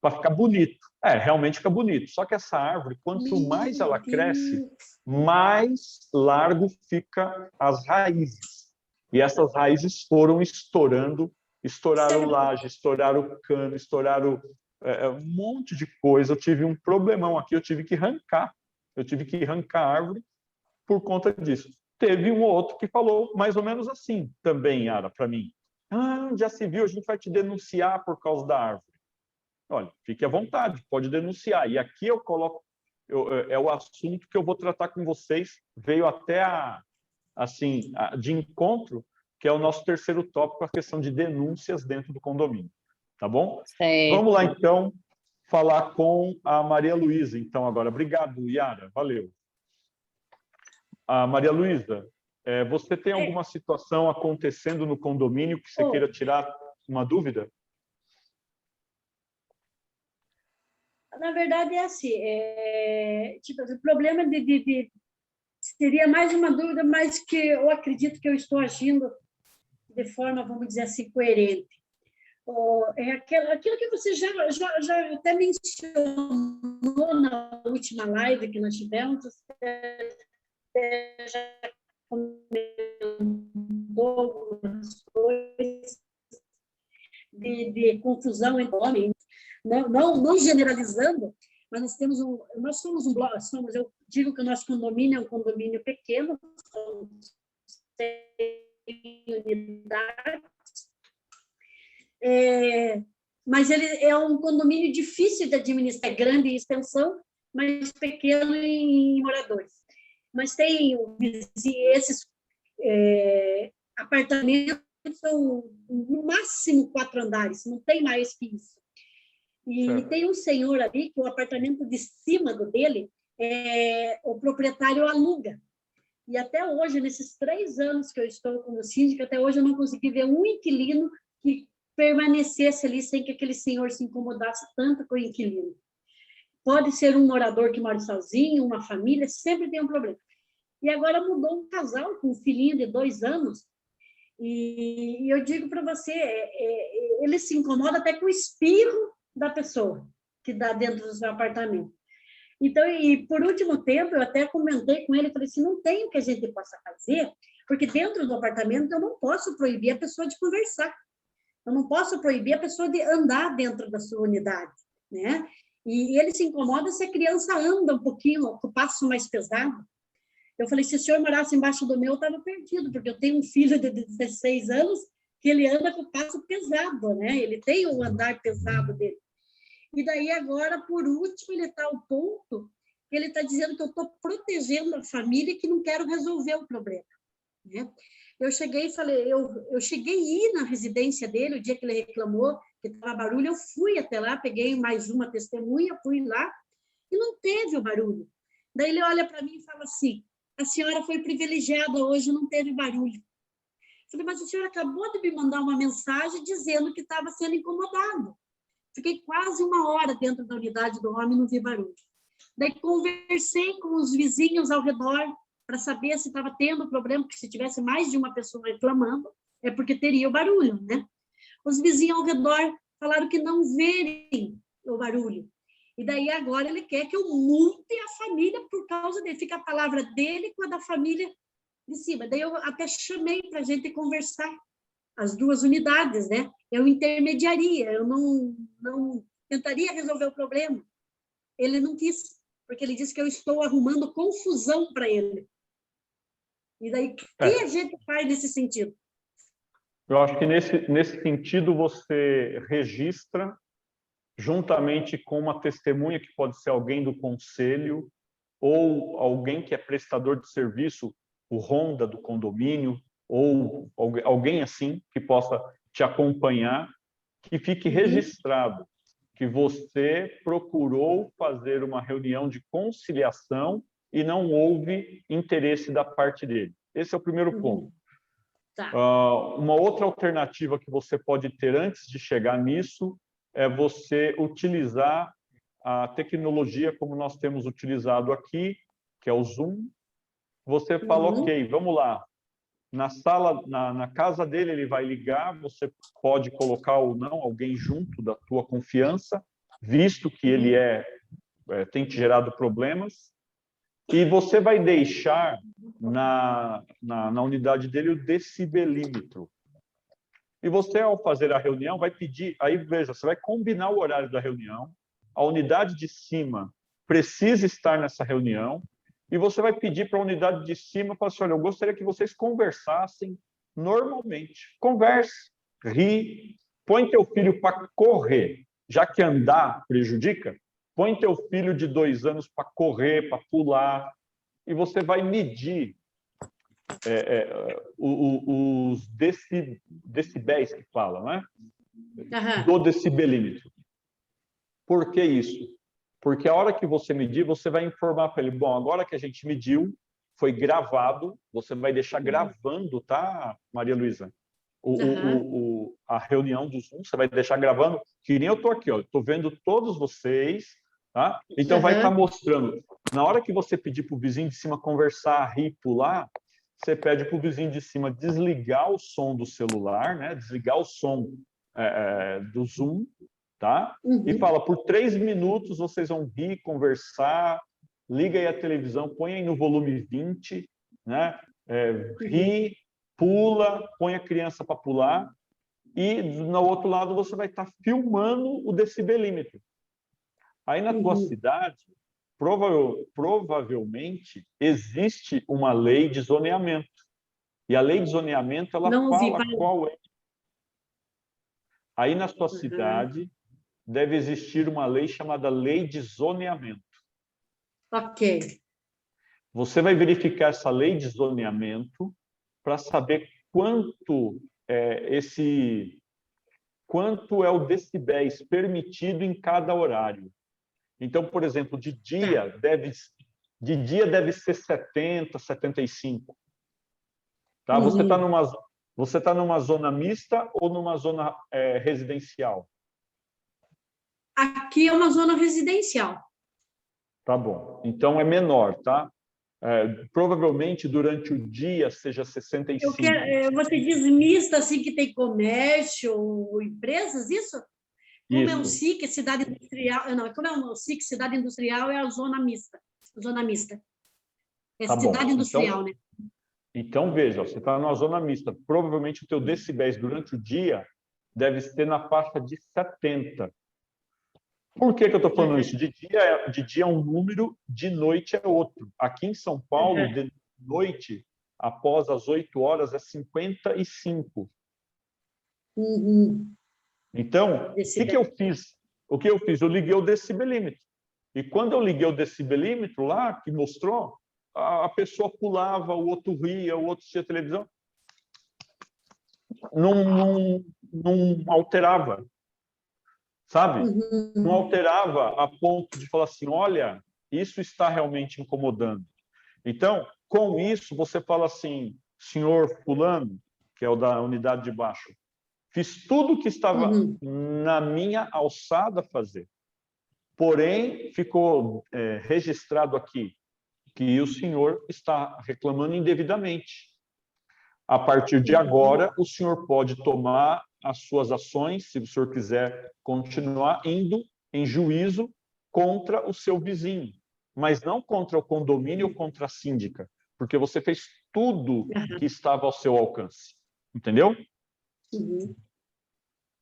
para ficar bonito. Realmente fica bonito. Só que essa árvore, quanto mais ela cresce, mais largo fica as raízes. E essas raízes foram estouraram laje, estouraram cano, estouraram um monte de coisa. Eu tive um problemão aqui, eu tive que arrancar a árvore por conta disso. Teve um ou outro que falou mais ou menos assim também, Yara, para mim. Já se viu, a gente vai te denunciar por causa da árvore. Olha, fique à vontade, pode denunciar. E aqui eu coloco, é o assunto que eu vou tratar com vocês. Veio até de encontro, que é o nosso terceiro tópico, a questão de denúncias dentro do condomínio. Tá bom? Certo. Vamos lá, então, falar com a Maria Luísa. Então, agora. Obrigado, Yara. Valeu. A Maria Luísa, você tem alguma situação acontecendo no condomínio que você queira tirar uma dúvida? Na verdade, é assim, tipo, o problema seria mais uma dúvida, mas que eu acredito que eu estou agindo de forma, vamos dizer assim, coerente. Aquilo que você já até mencionou na última live que nós tivemos, você já comentou algumas coisas de confusão entre homens, não generalizando, mas nós somos um bloco, eu digo que o nosso condomínio é um condomínio pequeno, são 100 unidades, mas ele é um condomínio difícil de administrar, grande em extensão, mas pequeno em moradores. Mas tem esses apartamentos são no máximo 4 andares, não tem mais que isso. E tem um senhor ali que o apartamento de cima dele, o proprietário aluga. E até hoje, nesses 3 anos que eu estou como síndica, até hoje eu não consegui ver um inquilino que permanecesse ali sem que aquele senhor se incomodasse tanto com o inquilino. Pode ser um morador que mora sozinho, uma família, sempre tem um problema. E agora mudou um casal com um filhinho de 2 anos, e eu digo para você, ele se incomoda até com o espirro da pessoa que dá dentro do seu apartamento. Então, e por último tempo, eu até comentei com ele, falei assim, não tem o que a gente possa fazer, porque dentro do apartamento eu não posso proibir a pessoa de conversar, eu não posso proibir a pessoa de andar dentro da sua unidade, né? E ele se incomoda se a criança anda um pouquinho, com o passo mais pesado. Eu falei, se o senhor morasse embaixo do meu, eu estava perdido, porque eu tenho um filho de 16 anos que ele anda com o passo pesado, né? Ele tem o andar pesado dele. E daí agora, por último, ele está ao ponto que ele está dizendo que eu estou protegendo a família e que não quero resolver o problema, né? Eu cheguei e falei, eu cheguei a ir na residência dele, o dia que ele reclamou que estava barulho, eu fui até lá, peguei mais uma testemunha, fui lá e não teve o barulho. Daí ele olha para mim e fala assim, a senhora foi privilegiada hoje, não teve barulho. Eu falei, mas a senhora acabou de me mandar uma mensagem dizendo que estava sendo incomodado. Fiquei quase 1 hora dentro da unidade do homem e não vi barulho. Daí conversei com os vizinhos ao redor para saber se estava tendo problema, porque se tivesse mais de uma pessoa reclamando, é porque teria o barulho, né? Os vizinhos ao redor falaram que não verem o barulho. E daí agora ele quer que eu multe a família por causa dele. Fica a palavra dele com a da família de cima. Daí eu até chamei para a gente conversar, as duas unidades, né? Eu intermediaria, eu não tentaria resolver o problema. Ele não quis, porque ele disse que eu estou arrumando confusão para ele. E daí, o que a gente faz nesse sentido? Eu acho que nesse sentido você registra, juntamente com uma testemunha, que pode ser alguém do conselho, ou alguém que é prestador de serviço, o ronda do condomínio, ou alguém assim que possa te acompanhar, que fique registrado que você procurou fazer uma reunião de conciliação e não houve interesse da parte dele. Esse é o primeiro ponto. Tá. Uma outra alternativa que você pode ter antes de chegar nisso é você utilizar a tecnologia como nós temos utilizado aqui, que é o Zoom. Você fala, ok, vamos lá. Na sala, na casa dele, ele vai ligar, você pode colocar ou não alguém junto da tua confiança, visto que ele tem te gerado problemas, e você vai deixar na unidade dele o decibelímetro. E você, ao fazer a reunião, vai pedir, aí veja, você vai combinar o horário da reunião, a unidade de cima precisa estar nessa reunião, e você vai pedir para a unidade de cima, falar assim, olha, eu gostaria que vocês conversassem normalmente. Converse, ri, põe teu filho para correr, já que andar prejudica, põe teu filho de 2 anos para correr, para pular, e você vai medir os decibéis que falam, né? Do decibelímetro. Por que isso? Porque a hora que você medir, você vai informar para ele, bom, agora que a gente mediu, foi gravado, você vai deixar gravando, tá, Maria Luísa? A reunião do Zoom, você vai deixar gravando, que nem eu estou aqui, ó, estou vendo todos vocês, tá? Então vai estar mostrando. Na hora que você pedir para o vizinho de cima conversar, rir, pular, você pede para o vizinho de cima desligar o som do celular, né? Desligar o som do Zoom, tá? E fala, por 3 minutos vocês vão rir, conversar, liga aí a televisão, põe aí no volume 20, né? Ri, pula, põe a criança para pular, e no outro lado você vai estar filmando o decibelímetro. Aí na tua cidade, provavelmente existe uma lei de zoneamento. E a lei de zoneamento, ela fala qual é. Aí na sua cidade deve existir uma lei chamada lei de zoneamento. Ok. Você vai verificar essa lei de zoneamento para saber quanto é o decibéis permitido em cada horário. Então, por exemplo, de dia deve ser 70, 75. Tá? Você está numa zona mista ou numa zona residencial? Aqui é uma zona residencial. Tá bom. Então é menor, tá? Provavelmente durante o dia seja 65. Você diz mista, assim, que tem comércio, empresas, isso? Como é um SIC, cidade industrial... Não, como é um SIC, cidade industrial, é a zona mista. Zona mista. É tá cidade bom. Industrial, né? Então, veja, você está numa zona mista. Provavelmente o teu decibéis durante o dia deve ser na faixa de 70. Por que eu estou falando isso? De dia é um número, de noite é outro. Aqui em São Paulo, de noite, após as 8 horas, é 55. Então, o que eu fiz? Eu liguei o decibelímetro. E quando eu liguei o decibelímetro lá, que mostrou, a pessoa pulava, o outro ria, o outro assistia televisão. Não alterava. Sabe? Não alterava a ponto de falar assim, olha, isso está realmente incomodando. Então, com isso, você fala assim, senhor fulano, que é o da unidade de baixo, fiz tudo o que estava na minha alçada a fazer Porém, ficou registrado aqui que o senhor está reclamando indevidamente. A partir de agora, o senhor pode tomar as suas ações, se o senhor quiser continuar indo em juízo contra o seu vizinho, mas não contra o condomínio ou contra a síndica, porque você fez tudo que estava ao seu alcance. Entendeu? Uhum.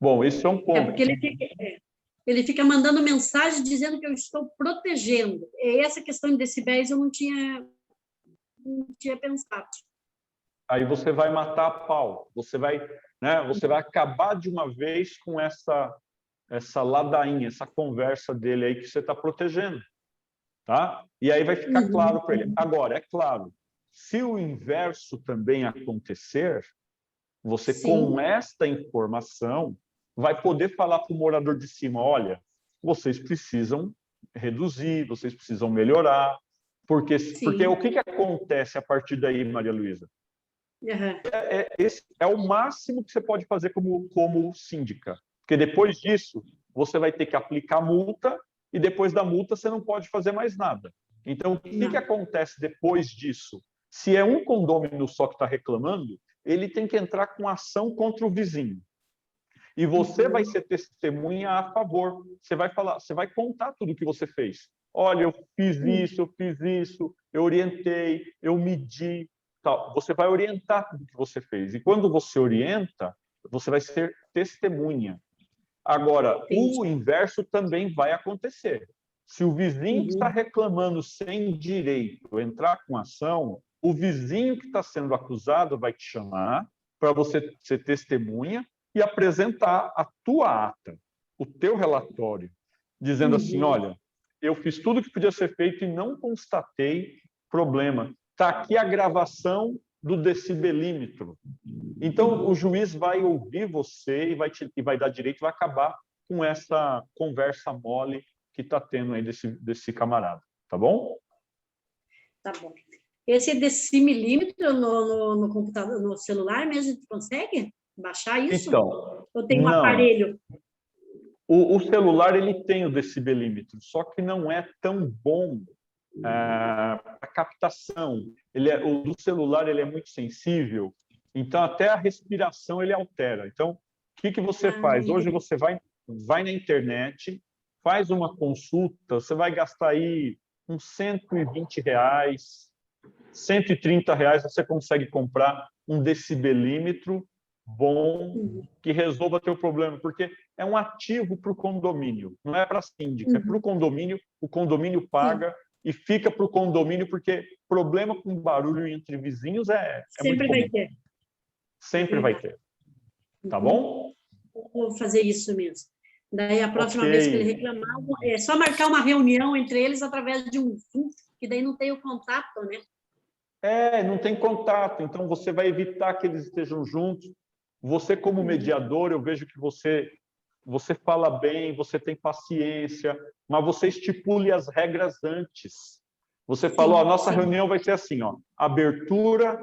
Bom, esse é um ponto. Porque ele fica mandando mensagem dizendo que eu estou protegendo. E essa questão de decibéis eu não tinha pensado. Aí você vai matar a pau. Você vai acabar de uma vez com essa ladainha, essa conversa dele aí que você está protegendo. Tá? E aí vai ficar claro para ele. Agora, é claro, se o inverso também acontecer, você, com esta informação, vai poder falar para o morador de cima, olha, vocês precisam reduzir, vocês precisam melhorar, porque o que acontece a partir daí, Maria Luísa? Esse é o máximo que você pode fazer como síndica, porque depois disso, você vai ter que aplicar multa e depois da multa você não pode fazer mais nada. Então, o que acontece depois disso? Se é um condômino só que está reclamando, ele tem que entrar com ação contra o vizinho. E você vai ser testemunha a favor. Você vai falar, você vai contar tudo o que você fez. Olha, eu fiz isso, eu orientei, eu medi, tal. Você vai orientar tudo o que você fez. E quando você orienta, você vai ser testemunha. Agora, o inverso também vai acontecer. Se o vizinho que está reclamando sem direito entrar com ação, o vizinho que está sendo acusado vai te chamar para você ser testemunha e apresentar a tua ata, o teu relatório, dizendo assim, olha, eu fiz tudo que podia ser feito e não constatei problema. Está aqui a gravação do decibelímetro. Então, o juiz vai ouvir você e vai dar direito, vai acabar com essa conversa mole que está tendo aí desse camarada. Tá bom? Tá bom. Esse decimilímetro no computador, no celular mesmo, a gente consegue baixar isso? Então, ou tem um aparelho? O celular ele tem o decibelímetro, só que não é tão bom a captação. O do celular ele é muito sensível, então até a respiração ele altera. Então, o que você faz? Hoje você vai na internet, faz uma consulta, você vai gastar aí uns R$120, R$130, você consegue comprar um decibelímetro bom que resolva teu problema, porque é um ativo para o condomínio, não é para a síndica, é para o condomínio paga e fica para o condomínio, porque problema com barulho entre vizinhos é sempre muito comum. vai ter. Sempre vai ter. Tá bom? Vou fazer isso mesmo. Daí, a próxima vez que ele reclamar, é só marcar uma reunião entre eles através de um Zoom, que daí não tem o contato, né? Não tem contato, então você vai evitar que eles estejam juntos. Você, como mediador, eu vejo que você fala bem, você tem paciência, mas você estipule as regras antes. Você falou, a nossa reunião vai ser assim, ó, abertura,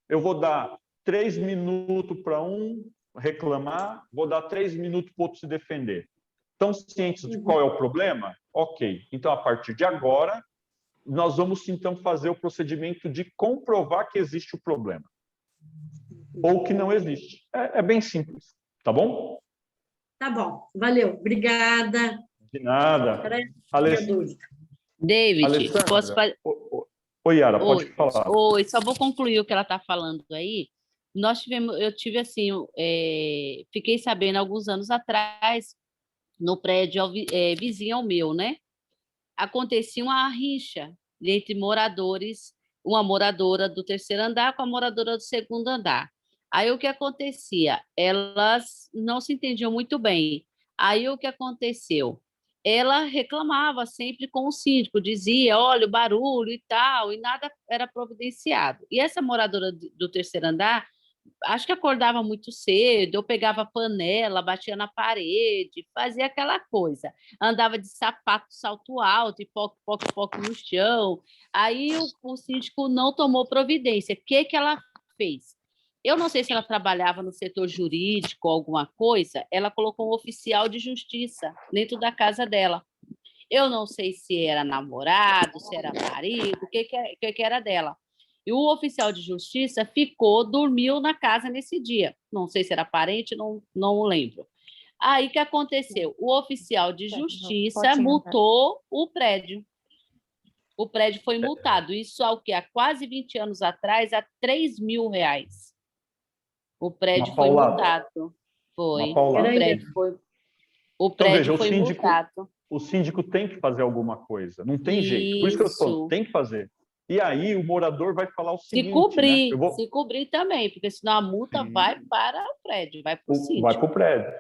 eu vou dar 3 minutos para um reclamar, vou dar 3 minutos para o outro se defender. Estão cientes de qual é o problema? Ok. Então, a partir de agora, nós vamos, então, fazer o procedimento de comprovar que existe o problema. Ou que não existe. É bem simples. Tá bom? Tá bom. Valeu. Obrigada. De nada. David, posso fazer... Oi, Yara, pode falar. Oi, só vou concluir o que ela está falando aí. Eu tive assim, fiquei sabendo alguns anos atrás, no prédio vizinho ao meu, né? Acontecia uma rixa entre moradores, uma moradora do terceiro andar com a moradora do segundo andar. Aí o que acontecia? Elas não se entendiam muito bem. Aí o que aconteceu? Ela reclamava sempre com o síndico, dizia, olha, o barulho e tal, e nada era providenciado. E essa moradora do terceiro andar, acho que acordava muito cedo, eu pegava panela, batia na parede, fazia aquela coisa. Andava de sapato, salto alto, e poc no chão. Aí o síndico não tomou providência. O que ela fez? Eu não sei se ela trabalhava no setor jurídico ou alguma coisa, ela colocou um oficial de justiça dentro da casa dela. Eu não sei se era namorado, se era marido, o que era dela. E o oficial de justiça dormiu na casa nesse dia. Não sei se era parente, não lembro. Aí, o que aconteceu? O oficial de justiça multou o prédio. O prédio foi multado. Isso há quase 20 anos atrás, a R$3.000. O prédio foi multado. Foi. O prédio foi multado. O síndico tem que fazer alguma coisa. Não tem jeito. Por isso que eu falo, tem que fazer. E aí o morador vai falar o seguinte... Se cobrir também, porque senão a multa vai para o prédio, vai para o síndico. Vai para o prédio.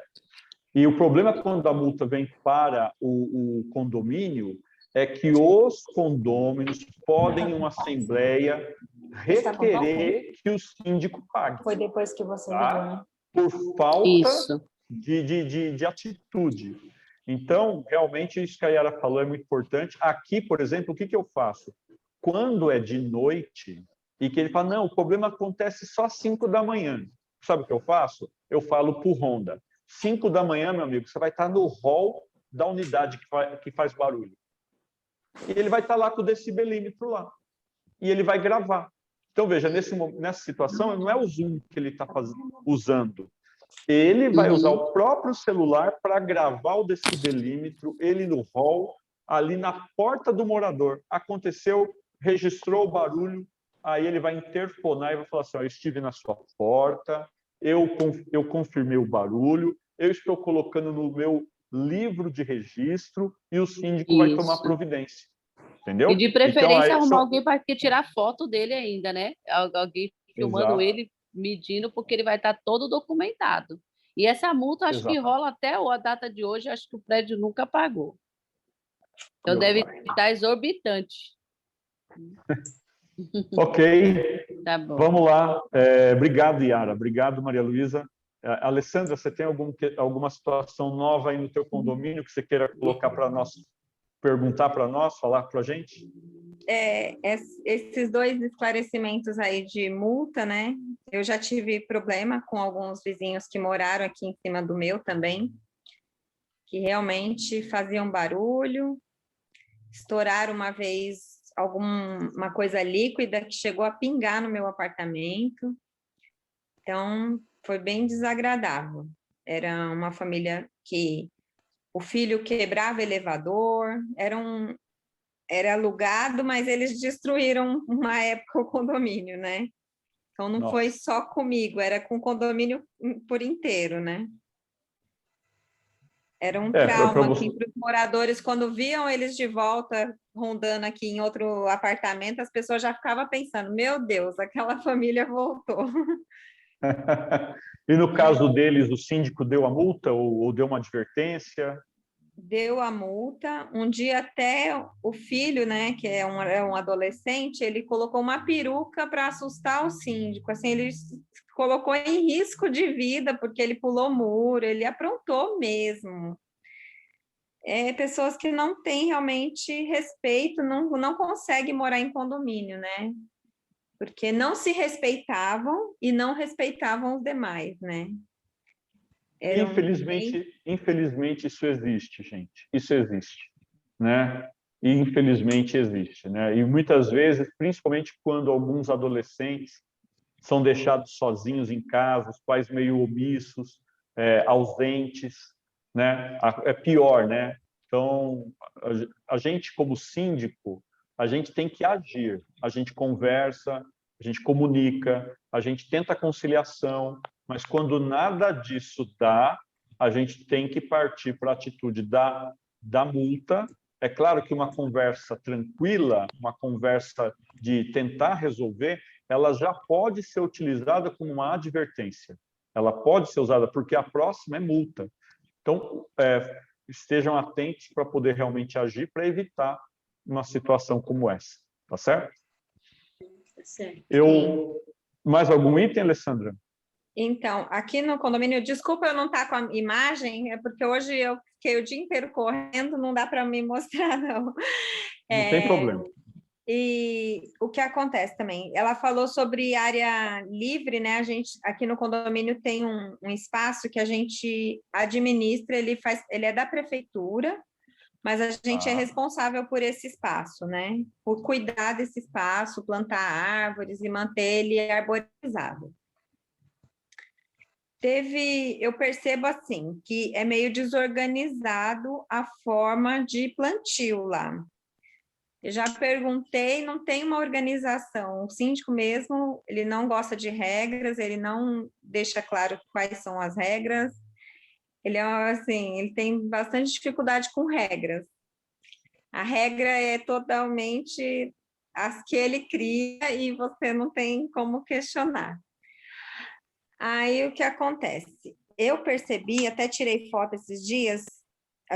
E o problema quando a multa vem para o condomínio é que os condôminos podem, em uma assembleia, requerer que o síndico pague. Foi depois que você ligou, né? Por falta de atitude. Então, realmente, isso que a Yara falou é muito importante. Aqui, por exemplo, o que eu faço? Quando é de noite e que ele fala, não, o problema acontece só às 5 da manhã. Sabe o que eu faço? Eu falo para o Honda. 5 da manhã, meu amigo, você vai estar no hall da unidade que faz barulho. E ele vai estar lá com o decibelímetro lá. E ele vai gravar. Então, veja, nessa situação, não é o Zoom que ele está usando. Ele vai usar o próprio celular para gravar o decibelímetro, ele no hall, ali na porta do morador. Aconteceu, registrou o barulho, aí ele vai interfonar e vai falar assim, eu estive na sua porta, eu confirmei o barulho, eu estou colocando no meu livro de registro e o síndico vai tomar providência. Entendeu? E de preferência arrumar alguém para tirar foto dele ainda, né? Alguém filmando ele, medindo, porque ele vai estar todo documentado. E essa multa, acho que rola até a data de hoje, acho que o prédio nunca pagou. Então deve estar exorbitante. Ok. Tá bom. Vamos lá. Obrigado, Yara. Obrigado, Maria Luísa. Alessandra, você tem alguma situação nova aí no teu condomínio que você queira colocar para nós, perguntar para nós, falar para a gente? Esses 2 esclarecimentos aí de multa, né? Eu já tive problema com alguns vizinhos que moraram aqui em cima do meu também, que realmente faziam barulho, estouraram uma vez alguma coisa líquida que chegou a pingar no meu apartamento. Então, foi bem desagradável. Era uma família que o filho quebrava elevador, era alugado, mas eles destruíram uma época o condomínio, né? Então, não foi só comigo, era com o condomínio por inteiro, né? Era um trauma aqui para os moradores, quando viam eles de volta, rondando aqui em outro apartamento, as pessoas já ficavam pensando, meu Deus, aquela família voltou. E no caso deles, o síndico deu a multa ou deu uma advertência? Deu a multa. Um dia até o filho, né, que é um adolescente, ele colocou uma peruca para assustar o síndico. Assim, ele colocou em risco de vida porque ele pulou muro, ele aprontou mesmo. Pessoas que não têm realmente respeito, não conseguem morar em condomínio, né? Porque não se respeitavam e não respeitavam os demais, né? Infelizmente isso existe, gente. Isso existe, né? E infelizmente existe, né? E muitas vezes, principalmente quando alguns adolescentes são deixados sozinhos em casa, os pais meio omissos, ausentes, né? É pior, né? Então, a gente como síndico, a gente tem que agir. A gente conversa, a gente comunica, a gente tenta conciliação, mas quando nada disso dá, a gente tem que partir para a atitude da multa. É claro que uma conversa tranquila, uma conversa de tentar resolver, ela já pode ser utilizada como uma advertência. Ela pode ser usada, porque a próxima é multa. Então, estejam atentos para poder realmente agir, para evitar uma situação como essa. Tá certo? Certo. Mais algum item, Alessandra? Então, aqui no condomínio, desculpa eu não estar com a imagem, é porque hoje eu fiquei o dia inteiro correndo, não dá para me mostrar, não. Não tem problema. E o que acontece também? Ela falou sobre área livre, né? A gente, aqui no condomínio, tem um espaço que a gente administra, ele é da prefeitura, mas a gente é responsável por esse espaço, né? Por cuidar desse espaço, plantar árvores e manter ele arborizado. Eu percebo assim, que é meio desorganizado a forma de plantio lá. Eu já perguntei, não tem uma organização. O síndico mesmo, ele não gosta de regras, ele não deixa claro quais são as regras. Ele é assim, ele tem bastante dificuldade com regras. A regra é totalmente as que ele cria e você não tem como questionar. Aí o que acontece? Eu percebi, até tirei foto esses dias,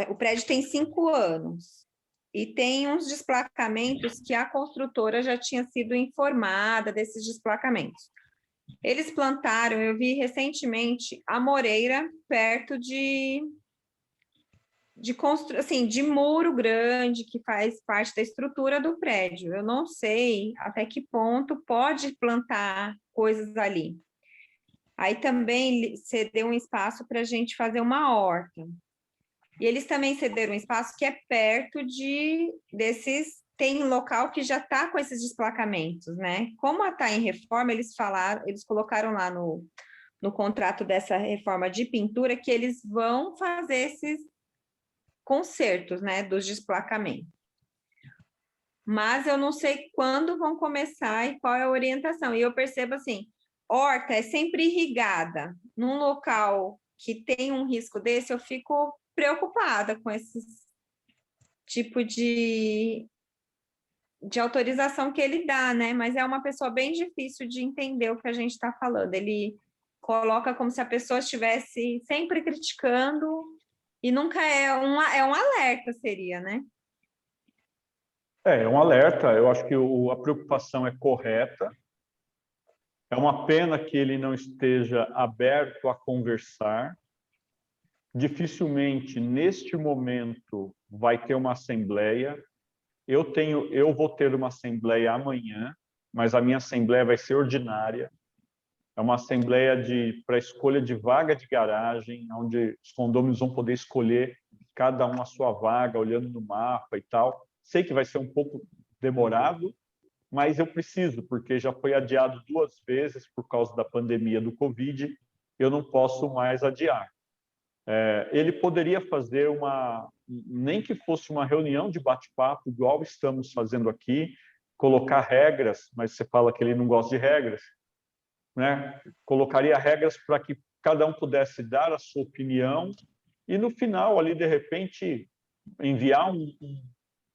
o prédio tem 5 anos e tem uns desplacamentos que a construtora já tinha sido informada desses desplacamentos. Eles plantaram, eu vi recentemente, a moreira perto de assim, de muro grande que faz parte da estrutura do prédio. Eu não sei até que ponto pode plantar coisas ali. Aí também cedeu um espaço para a gente fazer uma horta. E eles também cederam um espaço que é perto desses. Tem um local que já está com esses desplacamentos, né? Como está em reforma, eles colocaram lá no contrato dessa reforma de pintura que eles vão fazer esses consertos, né, dos desplacamentos. Mas eu não sei quando vão começar e qual é a orientação. E eu percebo assim, horta é sempre irrigada. Num local que tem um risco desse, eu fico preocupada com esse tipo de autorização que ele dá, né? Mas é uma pessoa bem difícil de entender o que a gente está falando. Ele coloca como se a pessoa estivesse sempre criticando e nunca é um alerta, seria, né? É um alerta, eu acho que a preocupação é correta. É uma pena que ele não esteja aberto a conversar. Dificilmente, neste momento, vai ter uma assembleia. Eu vou ter uma assembleia amanhã, mas a minha assembleia vai ser ordinária. É uma assembleia para escolha de vaga de garagem, onde os condôminos vão poder escolher cada um a sua vaga, olhando no mapa e tal. Sei que vai ser um pouco demorado, mas eu preciso, porque já foi adiado 2 vezes por causa da pandemia do Covid, eu não posso mais adiar. Ele poderia fazer nem que fosse uma reunião de bate-papo, igual estamos fazendo aqui, colocar regras, mas você fala que ele não gosta de regras, né? Colocaria regras para que cada um pudesse dar a sua opinião e, no final, ali, de repente, enviar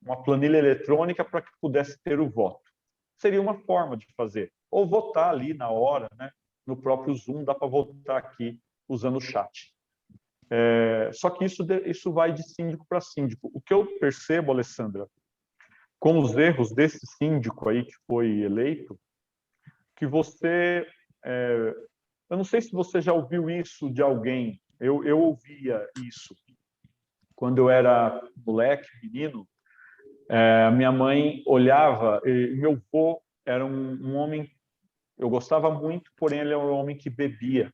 uma planilha eletrônica para que pudesse ter o voto. Seria uma forma de fazer. Ou votar ali na hora, né? No próprio Zoom, dá para votar aqui usando o chat. Só que isso vai de síndico para síndico. O que eu percebo, Alessandra, com os erros desse síndico aí que foi eleito, que você... eu não sei se você já ouviu isso de alguém, eu ouvia isso quando eu era moleque, menino. Minha mãe olhava, meu avô era um homem, eu gostava muito, porém ele era um homem que bebia.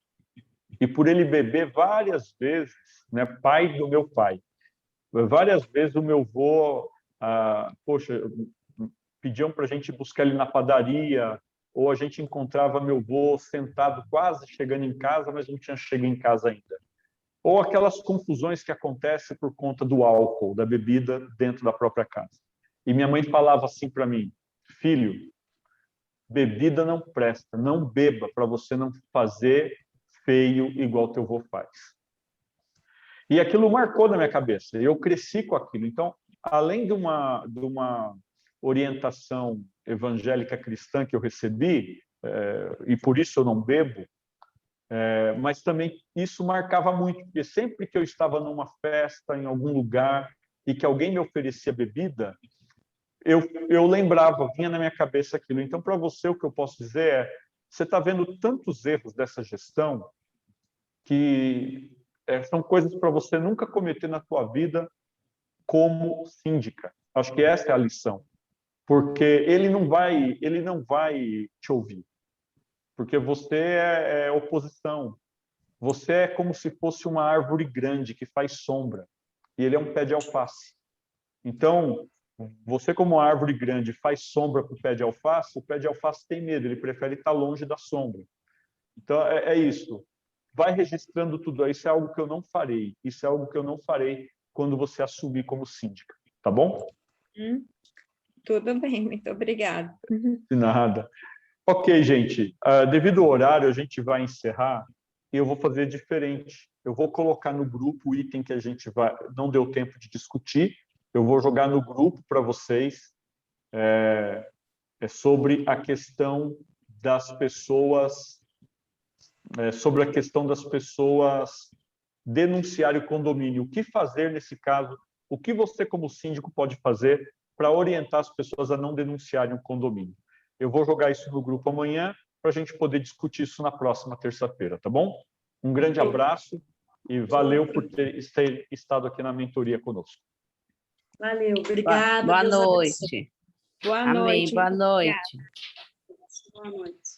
E por ele beber várias vezes, né, pai do meu pai, várias vezes o meu avô, pediam para a gente buscar ele na padaria, ou a gente encontrava meu avô sentado quase chegando em casa, mas não tinha chegado em casa ainda. Ou aquelas confusões que acontecem por conta do álcool, da bebida dentro da própria casa. E minha mãe falava assim para mim: filho, bebida não presta, não beba para você não fazer feio igual teu avô faz. E aquilo marcou na minha cabeça, eu cresci com aquilo. Então, além de uma orientação evangélica cristã que eu recebi, e por isso eu não bebo, mas também isso marcava muito, porque sempre que eu estava numa festa, em algum lugar, e que alguém me oferecia bebida, eu lembrava, vinha na minha cabeça aquilo. Então, para você, o que eu posso dizer é, você está vendo tantos erros dessa gestão que são coisas para você nunca cometer na sua vida como síndica. Acho que essa é a lição. Porque ele não vai te ouvir. Porque você é oposição. Você é como se fosse uma árvore grande que faz sombra. E ele é um pé de alface. Então, você como árvore grande faz sombra para o pé de alface, o pé de alface tem medo, ele prefere estar longe da sombra. Então, é isso. Vai registrando tudo. Isso é algo que eu não farei. Isso é algo que eu não farei quando você assumir como síndica. Tá bom? Tudo bem, muito obrigada. De nada. Ok, gente. Devido ao horário, a gente vai encerrar e eu vou fazer diferente. Eu vou colocar no grupo o item que a gente não deu tempo de discutir. Eu vou jogar no grupo para vocês sobre a questão das pessoas denunciarem o condomínio. O que fazer nesse caso? O que você, como síndico, pode fazer para orientar as pessoas a não denunciarem o condomínio? Eu vou jogar isso no grupo amanhã para a gente poder discutir isso na próxima terça-feira, tá bom? Um grande abraço e valeu por ter estado aqui na mentoria conosco. Valeu, obrigada. Boa Deus abençoe. noite. Boa Amém. noite. Boa noite. Boa noite.